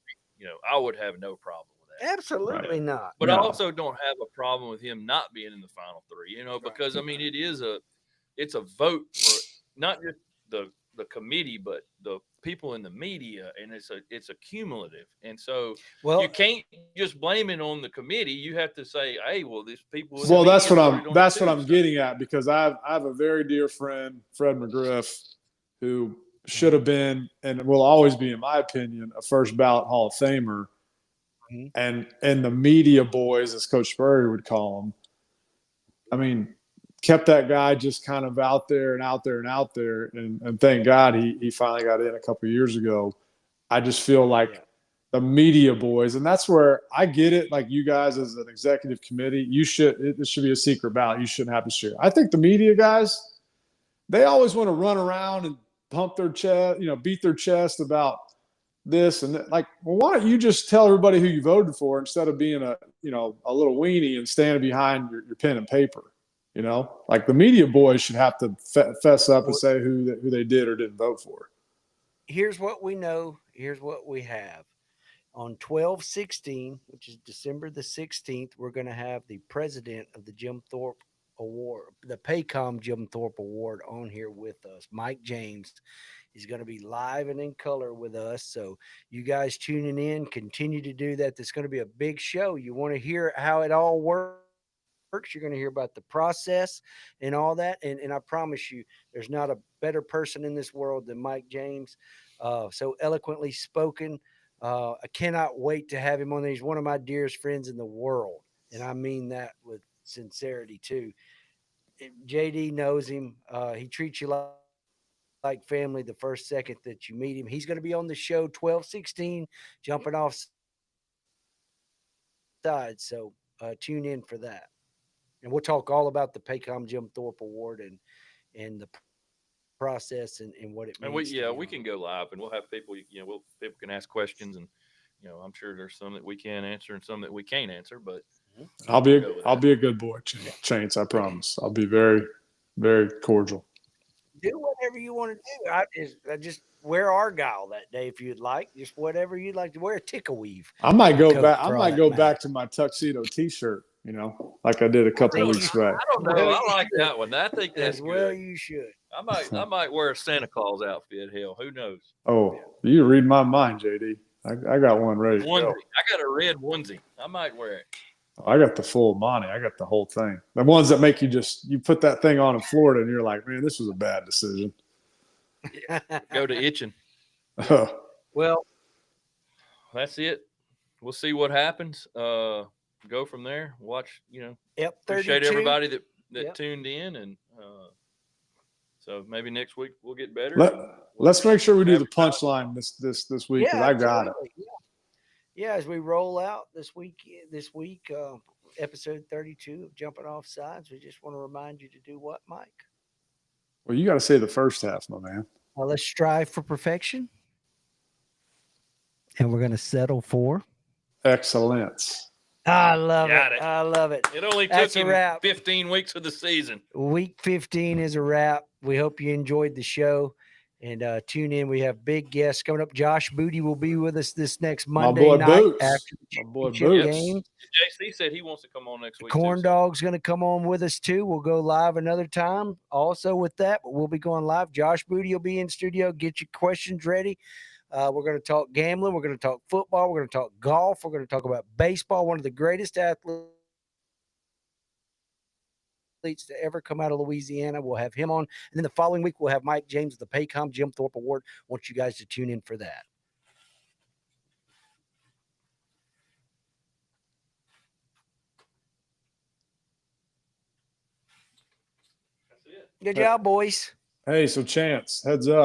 I would have no problem with that. Absolutely not. But I also don't have a problem with him not being in the final three. Because I mean it's a vote for not just the committee, but the people in the media, and it's a cumulative. And so you can't just blame it on the committee. You have to say, hey, well, these people. Well, that's what I'm getting at, because I have a very dear friend, Fred McGriff, who should have been and will always be, in my opinion, a first ballot Hall of Famer. Mm-hmm. And the media boys, as Coach Spurrier would call them, I mean, kept that guy just kind of out there and out there and out there. And thank God he finally got in a couple of years ago. I just feel like the media boys, and that's where I get it. Like, you guys as an executive committee, it should be a secret ballot. You shouldn't have to share. I think the media guys, they always want to run around and pump their chest, beat their chest about this and that. Like, well, why don't you just tell everybody who you voted for instead of being a little weenie and standing behind your pen and paper? Like, the media boys should have to fess up and say who they did or didn't vote for. Here's what we know. Here's what we have. On 12/16, which is December the 16th, we're going to have the president of the Jim Thorpe Award, the Paycom Jim Thorpe Award, on here with us, Mike James. He's going to be live and in color with us. So you guys tuning in, continue to do that. There's going to be a big show. You want to hear how it all works. You're going to hear about the process and all that. And I promise you, there's not a better person in this world than Mike James. So eloquently spoken. I cannot wait to have him on there. He's one of my dearest friends in the world. And I mean that with sincerity too. JD knows him. He treats you like family the first second that you meet him. He's going to be on the show 12/16, Jumpin Offsides. So tune in for that. And we'll talk all about the Paycom Jim Thorpe Award and the process and what it means. And we can go live, and we'll have people. People can ask questions, and I'm sure there's some that we can answer and some that we can't answer, but I'll go with that. be a good boy, Chance. I promise. I'll be very, very cordial. Do whatever you want to do. I just wear Argyle that day if you'd like. Just whatever you'd like to wear. A tickle weave. I might go back. I for all might that go matters. back to my tuxedo T-shirt. Like I did a couple of weeks back. I don't know. Well, I you like should. that one. I think that's As well, good. you should. I might wear a Santa Claus outfit. Hell, who knows? Oh, you read my mind, JD. I got one ready to Onesie. go. I got a red onesie. I might wear it. I got the full Monty. I got the whole thing. The ones that make you put that thing on in Florida and you're like, man, this was a bad decision. Go to itching. Well, That's it. We'll see what happens. Go from there. Watch. yep. Appreciate 32. everybody that Yep. tuned in, and so maybe next week we'll get better. Let's make sure we do the punchline this week because Yeah, I got it. absolutely. Yeah, as we roll out this week, episode 32 of Jumping Offsides, we just want to remind you to do what, Mike? Well, you got to say the first half, my man. Well, let's strive for perfection, and we're going to settle for Excellence. I love Got it. it. I love it. It only That's took a him wrap. 15 weeks of the season. Week 15 is a wrap. We hope you enjoyed the show. And tune in. We have big guests coming up. Josh Booty will be with us this next Monday boy night Boots. after the My boy championship Boots. game. JC said he wants to come on next week. Corn too, so- Dog's going to come on with us too. We'll go live another time also with that, but we'll be going live. Josh Booty will be in studio. Get your questions ready. We're going to talk gambling. We're going to talk football. We're going to talk golf. We're going to talk about baseball. One of the greatest athletes to ever come out of Louisiana. We'll have him on. And then the following week, we'll have Mike James of the Paycom Jim Thorpe Award. Want you guys to tune in for that. That's it. Good job, boys. Hey, so Chance, heads up.